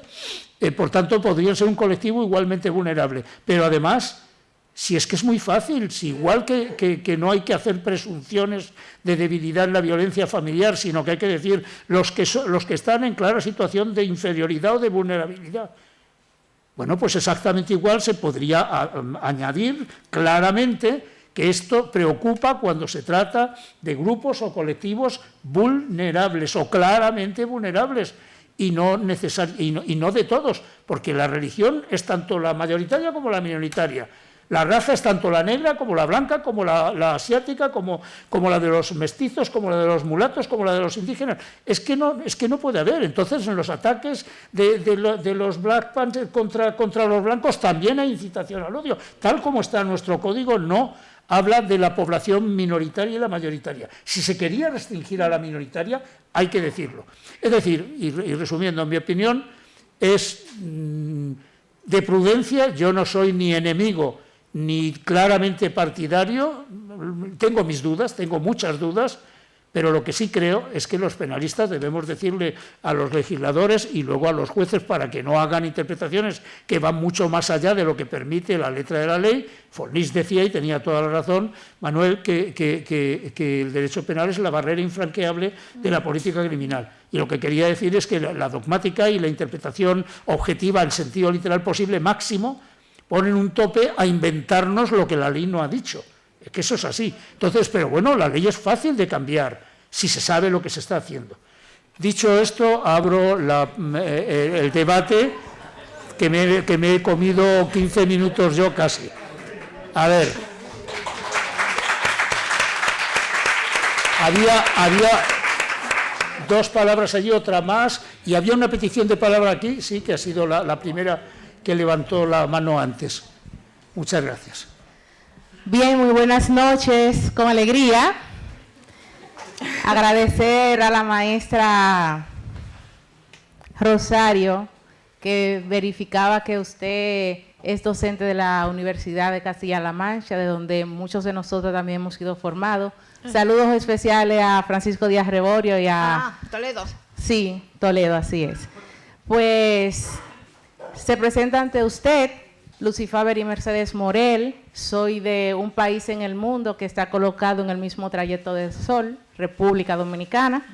por tanto podría ser un colectivo igualmente vulnerable. Pero además, si es que es muy fácil, si igual que no hay que hacer presunciones de debilidad en la violencia familiar, sino que hay que decir los que están en clara situación de inferioridad o de vulnerabilidad. Bueno, pues exactamente igual se podría añadir claramente que esto preocupa cuando se trata de grupos o colectivos vulnerables o claramente vulnerables y no de todos, porque la religión es tanto la mayoritaria como la minoritaria. La raza es tanto la negra como la blanca, como la asiática, como la de los mestizos, como la de los mulatos, como la de los indígenas. Es que no puede haber. Entonces, en los ataques de los Black Panthers contra los blancos también hay incitación al odio. Tal como está nuestro código, no habla de la población minoritaria y la mayoritaria. Si se quería restringir a la minoritaria, hay que decirlo. Es decir, y resumiendo, en mi opinión, es de prudencia. Yo no soy ni enemigo ni claramente partidario, tengo mis dudas, tengo muchas dudas, pero lo que sí creo es que los penalistas debemos decirle a los legisladores y luego a los jueces para que no hagan interpretaciones que van mucho más allá de lo que permite la letra de la ley. Fornís decía, y tenía toda la razón, Manuel, que el derecho penal es la barrera infranqueable de la política criminal. Y lo que quería decir es que la dogmática y la interpretación objetiva en sentido literal posible máximo ponen un tope a inventarnos lo que la ley no ha dicho. Es que eso es así. Entonces, pero bueno, la ley es fácil de cambiar si se sabe lo que se está haciendo. Dicho esto, abro el debate, que me he comido 15 minutos yo casi. A ver. Había dos palabras allí, otra más, y había una petición de palabra aquí, sí, que ha sido la primera que levantó la mano antes. Muchas gracias. Bien, muy buenas noches. Con alegría, agradecer a la maestra Rosario que verificaba que usted es docente de la Universidad de Castilla-La Mancha, de donde muchos de nosotros también hemos sido formados. Saludos especiales a Francisco Díaz Reborio y a... Toledo. Sí, Toledo, así es. Pues se presenta ante usted Lucifaber y Mercedes Morel. Soy de un país en el mundo que está colocado en el mismo trayecto del Sol, República Dominicana.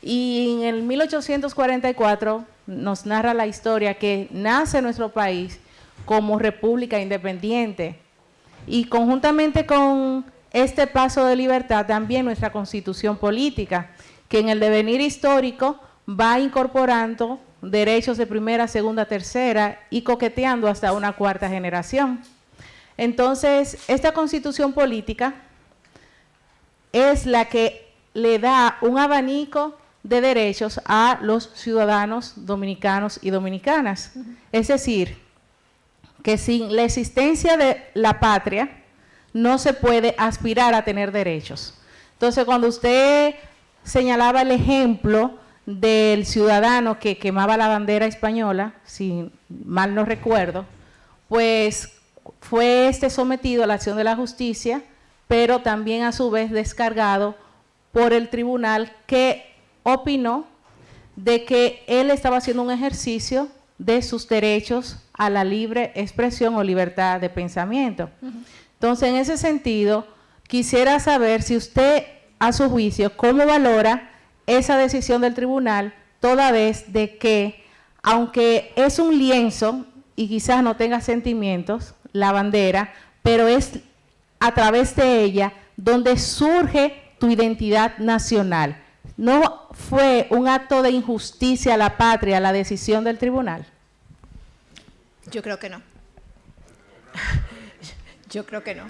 Y en el 1844 nos narra la historia que nace nuestro país como república independiente. Y conjuntamente con este paso de libertad también nuestra constitución política, que en el devenir histórico va incorporando derechos de primera, segunda, tercera y coqueteando hasta una cuarta generación. Entonces, esta constitución política es la que le da un abanico de derechos a los ciudadanos dominicanos y dominicanas. Es decir, que sin la existencia de la patria no se puede aspirar a tener derechos. Entonces, cuando usted señalaba el ejemplo del ciudadano que quemaba la bandera española, si mal no recuerdo, pues fue sometido a la acción de la justicia, pero también a su vez descargado por el tribunal, que opinó de que él estaba haciendo un ejercicio de sus derechos a la libre expresión o libertad de pensamiento. Entonces, en ese sentido, quisiera saber si usted, a su juicio, cómo valora esa decisión del tribunal, toda vez de que, aunque es un lienzo y quizás no tenga sentimientos, la bandera, pero es a través de ella donde surge tu identidad nacional. ¿No fue un acto de injusticia a la patria la decisión del tribunal? Yo creo que no. Yo creo que no.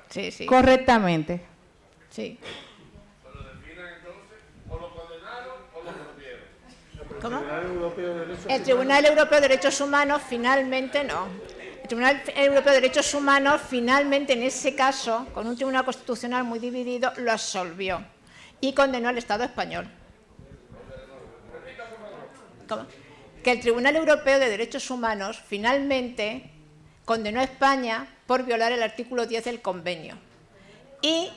Sí, sí. Correctamente. Sí. ¿Lo definan entonces? ¿O lo condenaron o lo prohibieron? ¿Cómo? El Tribunal Europeo de Derechos Humanos finalmente no. El Tribunal Europeo de Derechos Humanos finalmente, en ese caso, con un tribunal constitucional muy dividido, lo absolvió y condenó al Estado español. ¿Cómo? Que el Tribunal Europeo de Derechos Humanos finalmente condenó a España por violar el artículo 10 del convenio y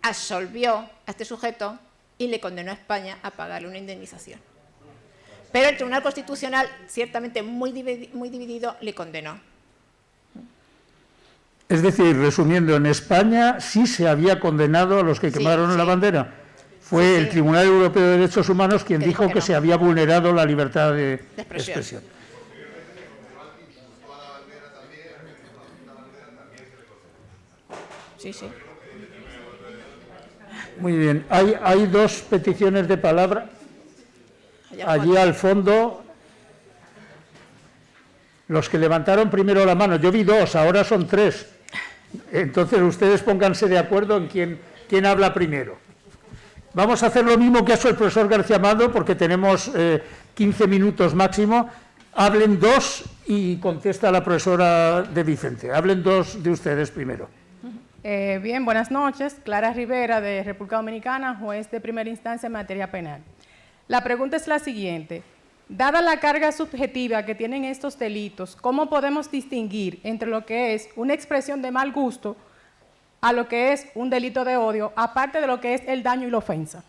absolvió a este sujeto y le condenó a España a pagarle una indemnización. Pero el Tribunal Constitucional, ciertamente muy dividido, le condenó. Es decir, resumiendo, en España sí se había condenado a los que quemaron la bandera. Fue el Tribunal Europeo de Derechos Humanos quien dijo que se había vulnerado la libertad de expresión. Sí, sí. Muy bien. Hay dos peticiones de palabra. Allí al fondo, los que levantaron primero la mano. Yo vi dos, ahora son tres. Entonces ustedes pónganse de acuerdo en quién habla primero. Vamos a hacer lo mismo que ha hecho el profesor García Amado, porque tenemos 15 minutos máximo. Hablen dos y contesta la profesora de Vicente. Hablen dos de ustedes primero. Bien, buenas noches. Clara Rivera, de República Dominicana, juez de primera instancia en materia penal. La pregunta es la siguiente. Dada la carga subjetiva que tienen estos delitos, ¿cómo podemos distinguir entre lo que es una expresión de mal gusto a lo que es un delito de odio, aparte de lo que es el daño y la ofensa?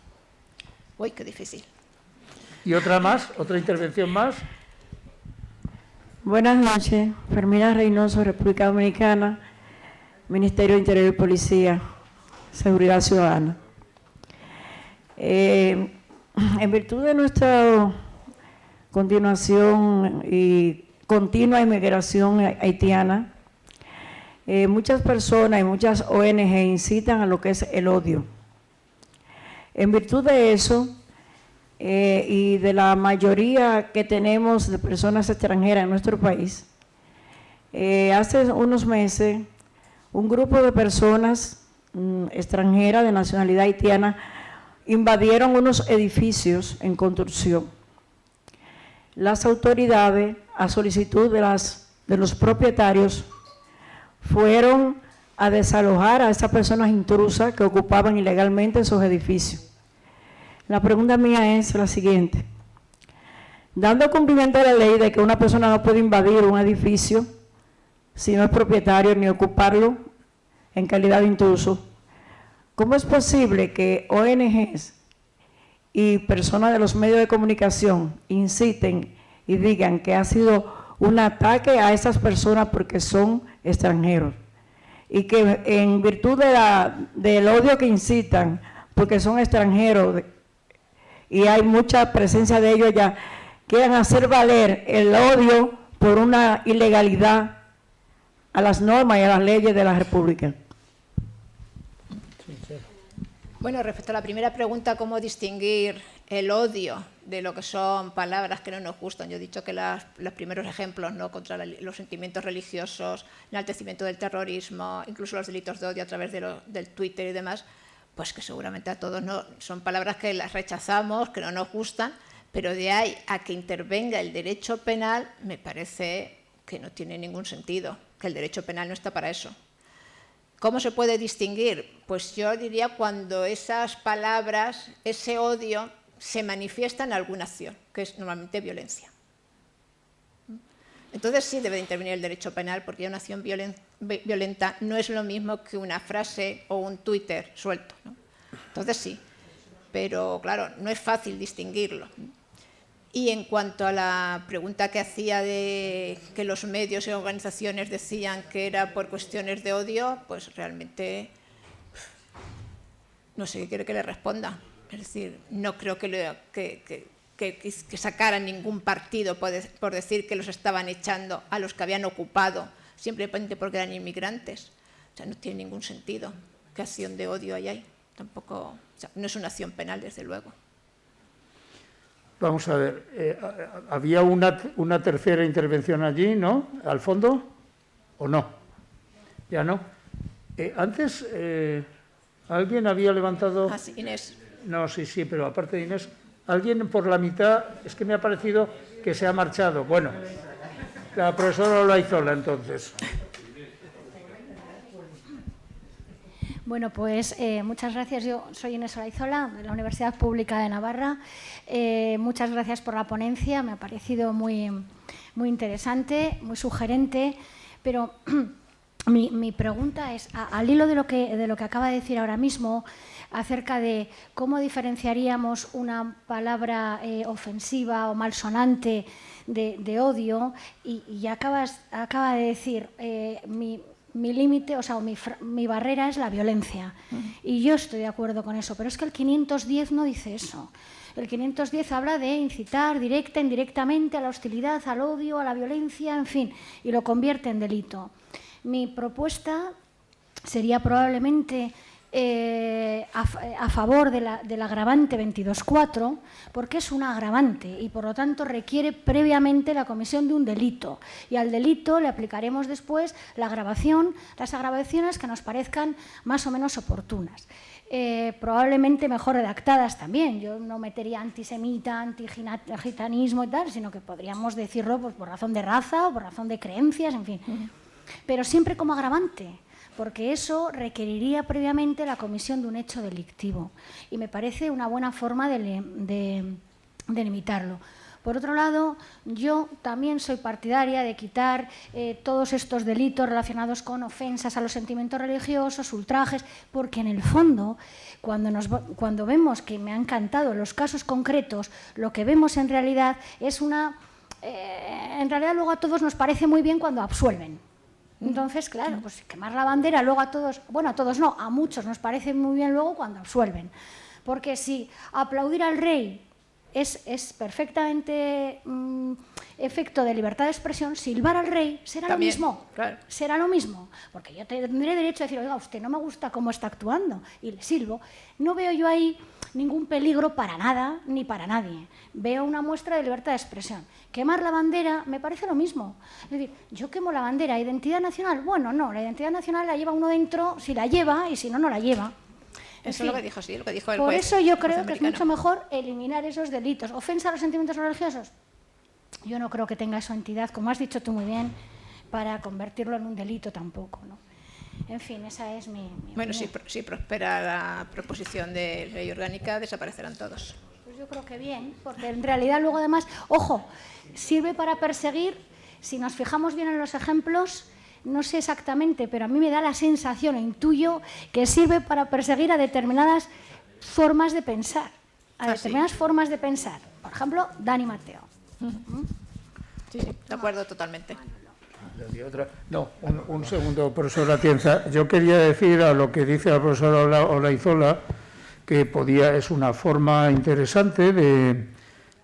Uy, qué difícil. ¿Y otra más? ¿Otra intervención más? Buenas noches. Fermina Reynoso, República Dominicana, Ministerio de Interior y Policía, Seguridad Ciudadana. En virtud de nuestra continuación y continua inmigración haitiana, muchas personas y muchas ONG incitan a lo que es el odio. En virtud de eso, y de la mayoría que tenemos de personas extranjeras en nuestro país, hace unos meses, un grupo de personas extranjeras de nacionalidad haitiana invadieron unos edificios en construcción. Las autoridades, a solicitud de los propietarios, fueron a desalojar a esas personas intrusas que ocupaban ilegalmente esos edificios. La pregunta mía es la siguiente. Dando cumplimiento a la ley de que una persona no puede invadir un edificio si no es propietario ni ocuparlo en calidad de intruso, ¿cómo es posible que ONGs y personas de los medios de comunicación inciten y digan que ha sido un ataque a esas personas porque son extranjeros? Y que en virtud del odio que incitan porque son extranjeros y hay mucha presencia de ellos ya, quieran hacer valer el odio por una ilegalidad a las normas y a las leyes de la República. Bueno, respecto a la primera pregunta, ¿cómo distinguir el odio de lo que son palabras que no nos gustan? Yo he dicho que los primeros ejemplos, ¿no?, contra los sentimientos religiosos, el enaltecimiento del terrorismo, incluso los delitos de odio a través del Twitter y demás, pues que seguramente a todos no son palabras que las rechazamos, que no nos gustan, pero de ahí a que intervenga el derecho penal me parece que no tiene ningún sentido, que el derecho penal no está para eso. ¿Cómo se puede distinguir? Pues yo diría cuando esas palabras, ese odio, se manifiesta en alguna acción, que es normalmente violencia. Entonces sí debe de intervenir el derecho penal, porque una acción violenta no es lo mismo que una frase o un Twitter suelto, ¿no? Entonces sí, pero claro, no es fácil distinguirlo. Y en cuanto a la pregunta que hacía de que los medios y organizaciones decían que era por cuestiones de odio, pues realmente no sé qué quiere que le responda. Es decir, no creo que sacaran ningún partido por decir que los estaban echando a los que habían ocupado, simplemente porque eran inmigrantes. O sea, no tiene ningún sentido. ¿Qué acción de odio hay ahí? Tampoco, o sea, no es una acción penal, desde luego. Vamos a ver, había una tercera intervención allí, ¿no? ¿Al fondo? ¿O no? ¿Ya no? Antes, ¿alguien había levantado...? Ah, sí, Inés. No, sí, pero aparte de Inés, alguien por la mitad, es que me ha parecido que se ha marchado. Bueno, la profesora Olaizola, entonces. Bueno, pues muchas gracias. Yo soy Inés Olaizola, de la Universidad Pública de Navarra. Muchas gracias por la ponencia, me ha parecido muy interesante, muy sugerente, pero mi pregunta es, al hilo de lo que acaba de decir ahora mismo, acerca de cómo diferenciaríamos una palabra ofensiva o malsonante de odio, y acaba de decir, mi límite, o sea, mi barrera es la violencia. Y yo estoy de acuerdo con eso, pero es que el 510 no dice eso. El 510 habla de incitar directa, indirectamente a la hostilidad, al odio, a la violencia, en fin, y lo convierte en delito. Mi propuesta sería probablemente a favor del agravante 22.4, porque es un agravante y por lo tanto requiere previamente la comisión de un delito, y al delito le aplicaremos después las agravaciones que nos parezcan más o menos oportunas, probablemente mejor redactadas también. Yo no metería antisemita, antigitanismo y tal, sino que podríamos decirlo pues, por razón de raza o por razón de creencias, en fin, pero siempre como agravante, porque eso requeriría previamente la comisión de un hecho delictivo, y me parece una buena forma de limitarlo. Por otro lado, yo también soy partidaria de quitar todos estos delitos relacionados con ofensas a los sentimientos religiosos, ultrajes, porque en el fondo, cuando vemos, que me ha encantado en los casos concretos, lo que vemos en realidad es en realidad luego a todos nos parece muy bien cuando absuelven. Entonces, claro, pues quemar la bandera luego a todos no, a muchos nos parece muy bien luego cuando absuelven. Porque si aplaudir al rey es perfectamente efecto de libertad de expresión, silbar al rey será También, lo mismo. claro. Será lo mismo. Porque yo tendré derecho a decir, oiga, usted no me gusta cómo está actuando, y le silbo. No veo yo ahí ningún peligro para nada ni para nadie. Veo una muestra de libertad de expresión. Quemar la bandera me parece lo mismo. Es decir, yo quemo la bandera, ¿identidad nacional? Bueno, no, la identidad nacional la lleva uno dentro, si la lleva, y si no, no la lleva. Eso es lo que dijo, sí, lo que dijo el por juez. eso yo creo que es norteamericano. mucho mejor eliminar esos delitos. ¿Ofensa a los sentimientos religiosos? Yo no creo que tenga su entidad, como has dicho tú muy bien, para convertirlo en un delito tampoco, ¿no? En fin, esa es mi Bueno, opinión. si prospera la proposición de ley orgánica, desaparecerán todos. Pues yo creo que bien, porque en realidad luego además, ojo, sirve para perseguir, si nos fijamos bien en los ejemplos, no sé exactamente, pero a mí me da la sensación, e intuyo, que sirve para perseguir a determinadas formas de pensar. Determinadas formas de pensar. Por ejemplo, Dani Mateo. Sí, de acuerdo totalmente. No, un segundo, profesora Atienza. Yo quería decir a lo que dice la profesora Olaizola que es una forma interesante de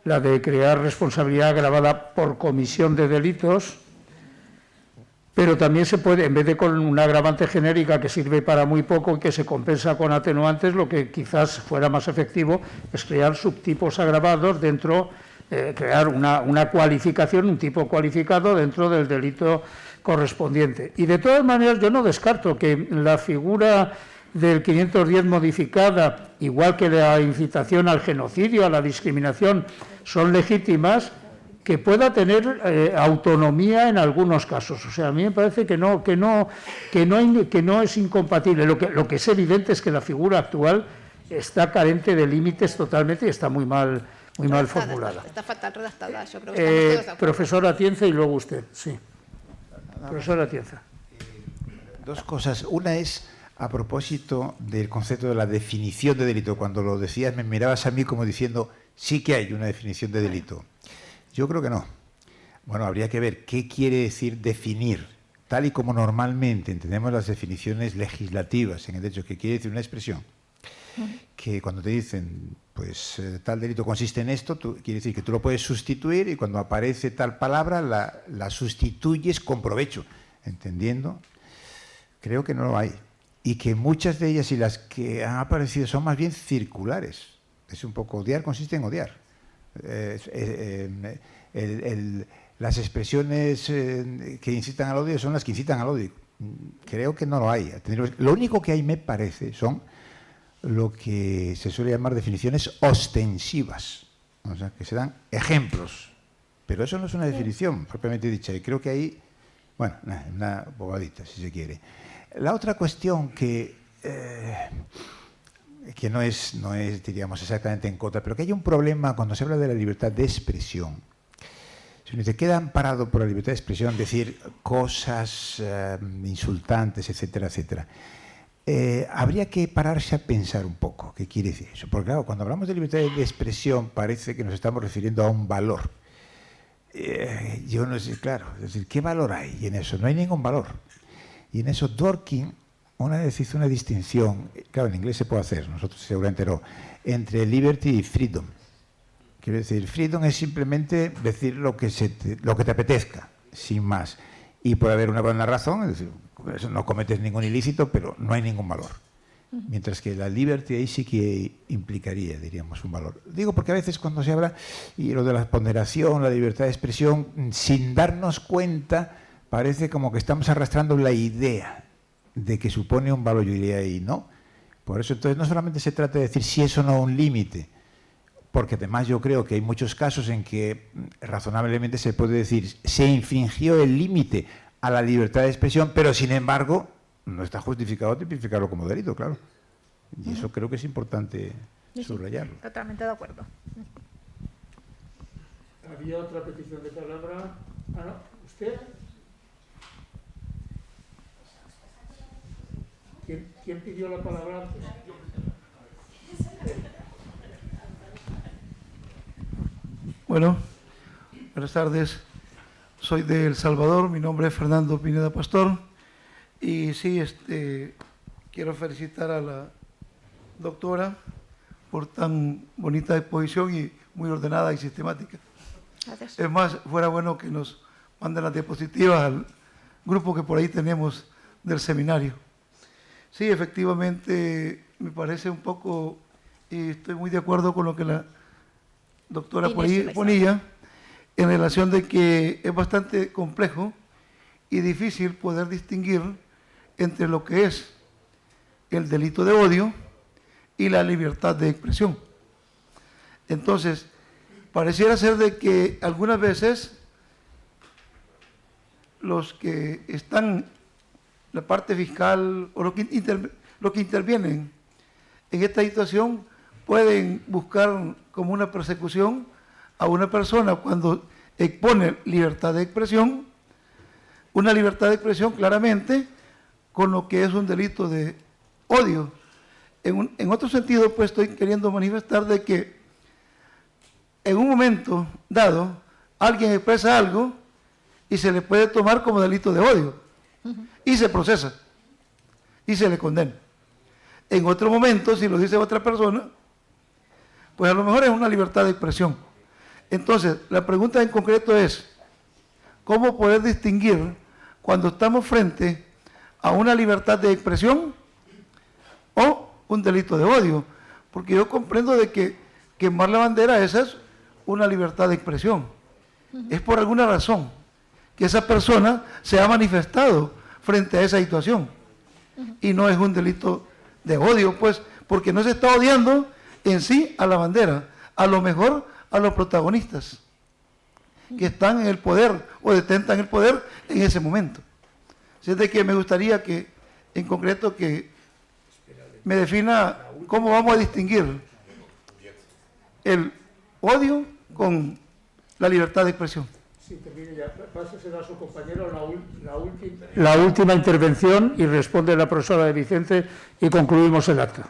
la de crear responsabilidad agravada por comisión de delitos, pero también se puede, en vez de con una agravante genérica que sirve para muy poco y que se compensa con atenuantes, lo que quizás fuera más efectivo es crear subtipos agravados dentro, crear una cualificación, un tipo cualificado dentro del delito correspondiente. Y de todas maneras yo no descarto que la figura del 510 modificada, igual que la incitación al genocidio, a la discriminación, son legítimas, que pueda tener autonomía en algunos casos. O sea, a mí me parece que no es incompatible. Lo que es evidente es que la figura actual está carente de límites totalmente y está muy mal formulada. Está fatal redactada, yo creo que estamos todos de acuerdo. Profesora Atienza y luego usted, sí. Profesora Atienza. Dos cosas. Una es a propósito del concepto de la definición de delito. Cuando lo decías me mirabas a mí como diciendo, sí que hay una definición de delito. Yo creo que no. Bueno, habría que ver qué quiere decir definir, tal y como normalmente entendemos las definiciones legislativas en el derecho, que quiere decir una expresión, que cuando te dicen, pues tal delito consiste en esto, quiere decir que tú lo puedes sustituir y cuando aparece tal palabra la sustituyes con provecho, ¿entendiendo? Creo que no lo hay. Y que muchas de ellas y las que han aparecido son más bien circulares. Es un poco odiar, consiste en odiar. Las expresiones que incitan al odio son las que incitan al odio. Creo que no lo hay. Lo único que hay, me parece, son lo que se suele llamar definiciones ostensivas, o sea, que se dan ejemplos. Pero eso no es una definición propiamente dicha. Y creo que ahí, bueno, una bobadita, si se quiere. La otra cuestión que no es, diríamos, exactamente en contra, pero que hay un problema cuando se habla de la libertad de expresión. Si uno se queda amparado por la libertad de expresión, decir cosas insultantes, etcétera, etcétera, habría que pararse a pensar un poco qué quiere decir eso. Porque claro, cuando hablamos de libertad de expresión parece que nos estamos refiriendo a un valor. Yo no sé, claro, es decir, ¿qué valor hay? Y en eso no hay ningún valor. Y en eso Dworkin una vez hizo una distinción, claro, en inglés se puede hacer, nosotros seguramente no, entre liberty y freedom. Quiero decir, freedom es simplemente decir lo que te apetezca, sin más. Y puede haber una buena razón, es decir, no cometes ningún ilícito, pero no hay ningún valor. Mientras que la liberty ahí sí que implicaría, diríamos, un valor. Digo porque a veces cuando se habla, y lo de la ponderación, la libertad de expresión, sin darnos cuenta, parece como que estamos arrastrando la idea de que supone un valor, yo diría, y no. Por eso, entonces, no solamente se trata de decir si eso no es un límite, porque además yo creo que hay muchos casos en que razonablemente se puede decir se infringió el límite a la libertad de expresión, pero sin embargo no está justificado tipificarlo como delito, claro. Y eso creo que es importante subrayarlo. Totalmente de acuerdo. ¿Había otra petición de palabra? Ah, no, ¿usted? ¿Quién pidió la palabra antes? Bueno, buenas tardes. Soy de El Salvador, mi nombre es Fernando Pineda Pastor y sí, quiero felicitar a la doctora por tan bonita exposición y muy ordenada y sistemática. Gracias. Es más, fuera bueno que nos manden las diapositivas al grupo que por ahí tenemos del seminario. Sí, efectivamente, me parece un poco, y estoy muy de acuerdo con lo que la doctora ponía, en relación de que es bastante complejo y difícil poder distinguir entre lo que es el delito de odio y la libertad de expresión. Entonces, pareciera ser de que algunas veces los que están la parte fiscal o los que intervienen en esta situación pueden buscar como una persecución a una persona cuando expone libertad de expresión, una libertad de expresión claramente con lo que es un delito de odio. En otro sentido, pues estoy queriendo manifestar de que en un momento dado alguien expresa algo y se le puede tomar como delito de odio y se procesa y se le condena. En otro momento, si lo dice otra persona, pues a lo mejor es una libertad de expresión. Entonces, la pregunta en concreto es, ¿cómo poder distinguir cuando estamos frente a una libertad de expresión o un delito de odio? Porque yo comprendo de que quemar la bandera, esa es una libertad de expresión. Es por alguna razón que esa persona se ha manifestado frente a esa situación y no es un delito de odio, pues, porque no se está odiando en sí a la bandera, a lo mejor a los protagonistas que están en el poder o detentan el poder en ese momento. Así es de que me gustaría que, en concreto, que me defina cómo vamos a distinguir el odio con la libertad de expresión. Sí, termine ya. Pásesela a su compañero la última intervención y responde la profesora de Vicente y concluimos el acta.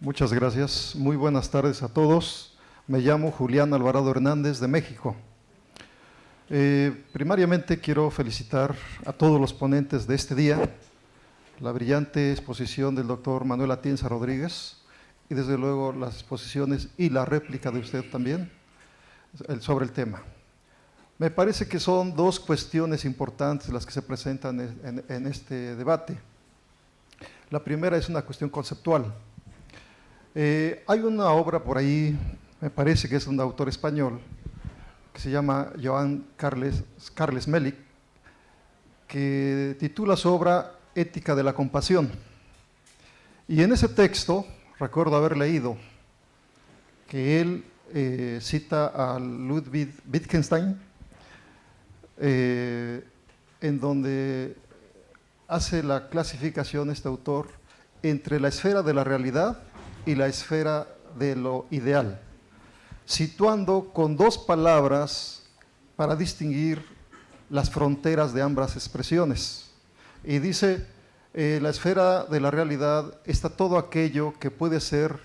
Muchas gracias. Muy buenas tardes a todos. Me llamo Julián Alvarado Hernández de México. Primariamente quiero felicitar a todos los ponentes de este día, la brillante exposición del doctor Manuel Atienza Rodríguez y desde luego las exposiciones y la réplica de usted también sobre el tema. Me parece que son dos cuestiones importantes las que se presentan en este debate. La primera es una cuestión conceptual. Hay una obra por ahí, me parece que es un autor español, que se llama Joan Carles Melic, que titula su obra Ética de la compasión. Y en ese texto, recuerdo haber leído que él cita a Ludwig Wittgenstein, en donde hace la clasificación este autor entre la esfera de la realidad y la esfera de lo ideal, situando con dos palabras para distinguir las fronteras de ambas expresiones. Y dice, la esfera de la realidad está todo aquello que puede ser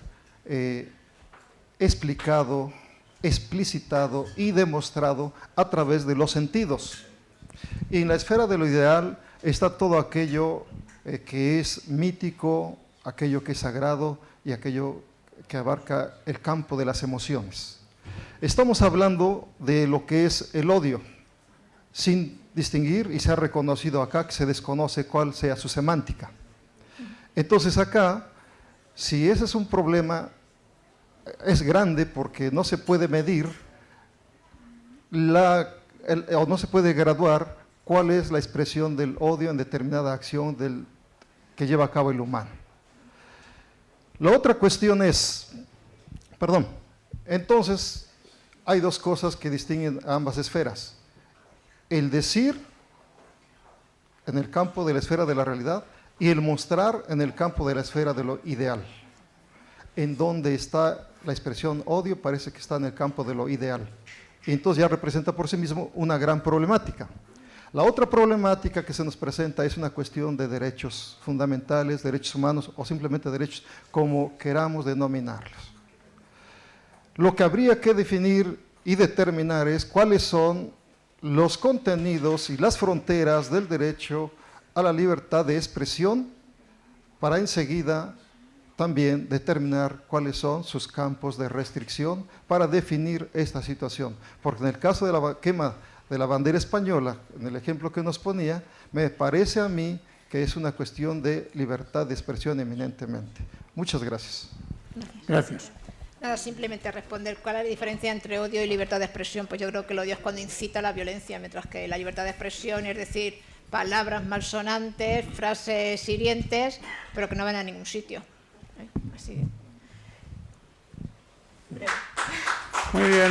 explicado, explicitado y demostrado a través de los sentidos. Y en la esfera de lo ideal está todo aquello que es mítico, aquello que es sagrado y aquello que abarca el campo de las emociones. Estamos hablando de lo que es el odio, sin distinguir, y se ha reconocido acá que se desconoce cuál sea su semántica. Entonces acá, si ese es un problema, es grande porque no se puede medir o no se puede graduar cuál es la expresión del odio en determinada acción que lleva a cabo el humano. La otra cuestión es, entonces hay dos cosas que distinguen a ambas esferas. El decir en el campo de la esfera de la realidad y el mostrar en el campo de la esfera de lo ideal. En donde está la expresión odio parece que está en el campo de lo ideal. Y entonces ya representa por sí mismo una gran problemática. La otra problemática que se nos presenta es una cuestión de derechos fundamentales, derechos humanos o simplemente derechos como queramos denominarlos. Lo que habría que definir y determinar es cuáles son los contenidos y las fronteras del derecho a la libertad de expresión para enseguida también determinar cuáles son sus campos de restricción para definir esta situación. Porque en el caso de la quema de la bandera española, en el ejemplo que nos ponía, me parece a mí que es una cuestión de libertad de expresión eminentemente. Muchas gracias. Gracias. Nada, simplemente responder cuál es la diferencia entre odio y libertad de expresión. Pues yo creo que el odio es cuando incita a la violencia, mientras que la libertad de expresión es decir palabras malsonantes, frases hirientes, pero que no van a ningún sitio. Así. Breve. Muy bien.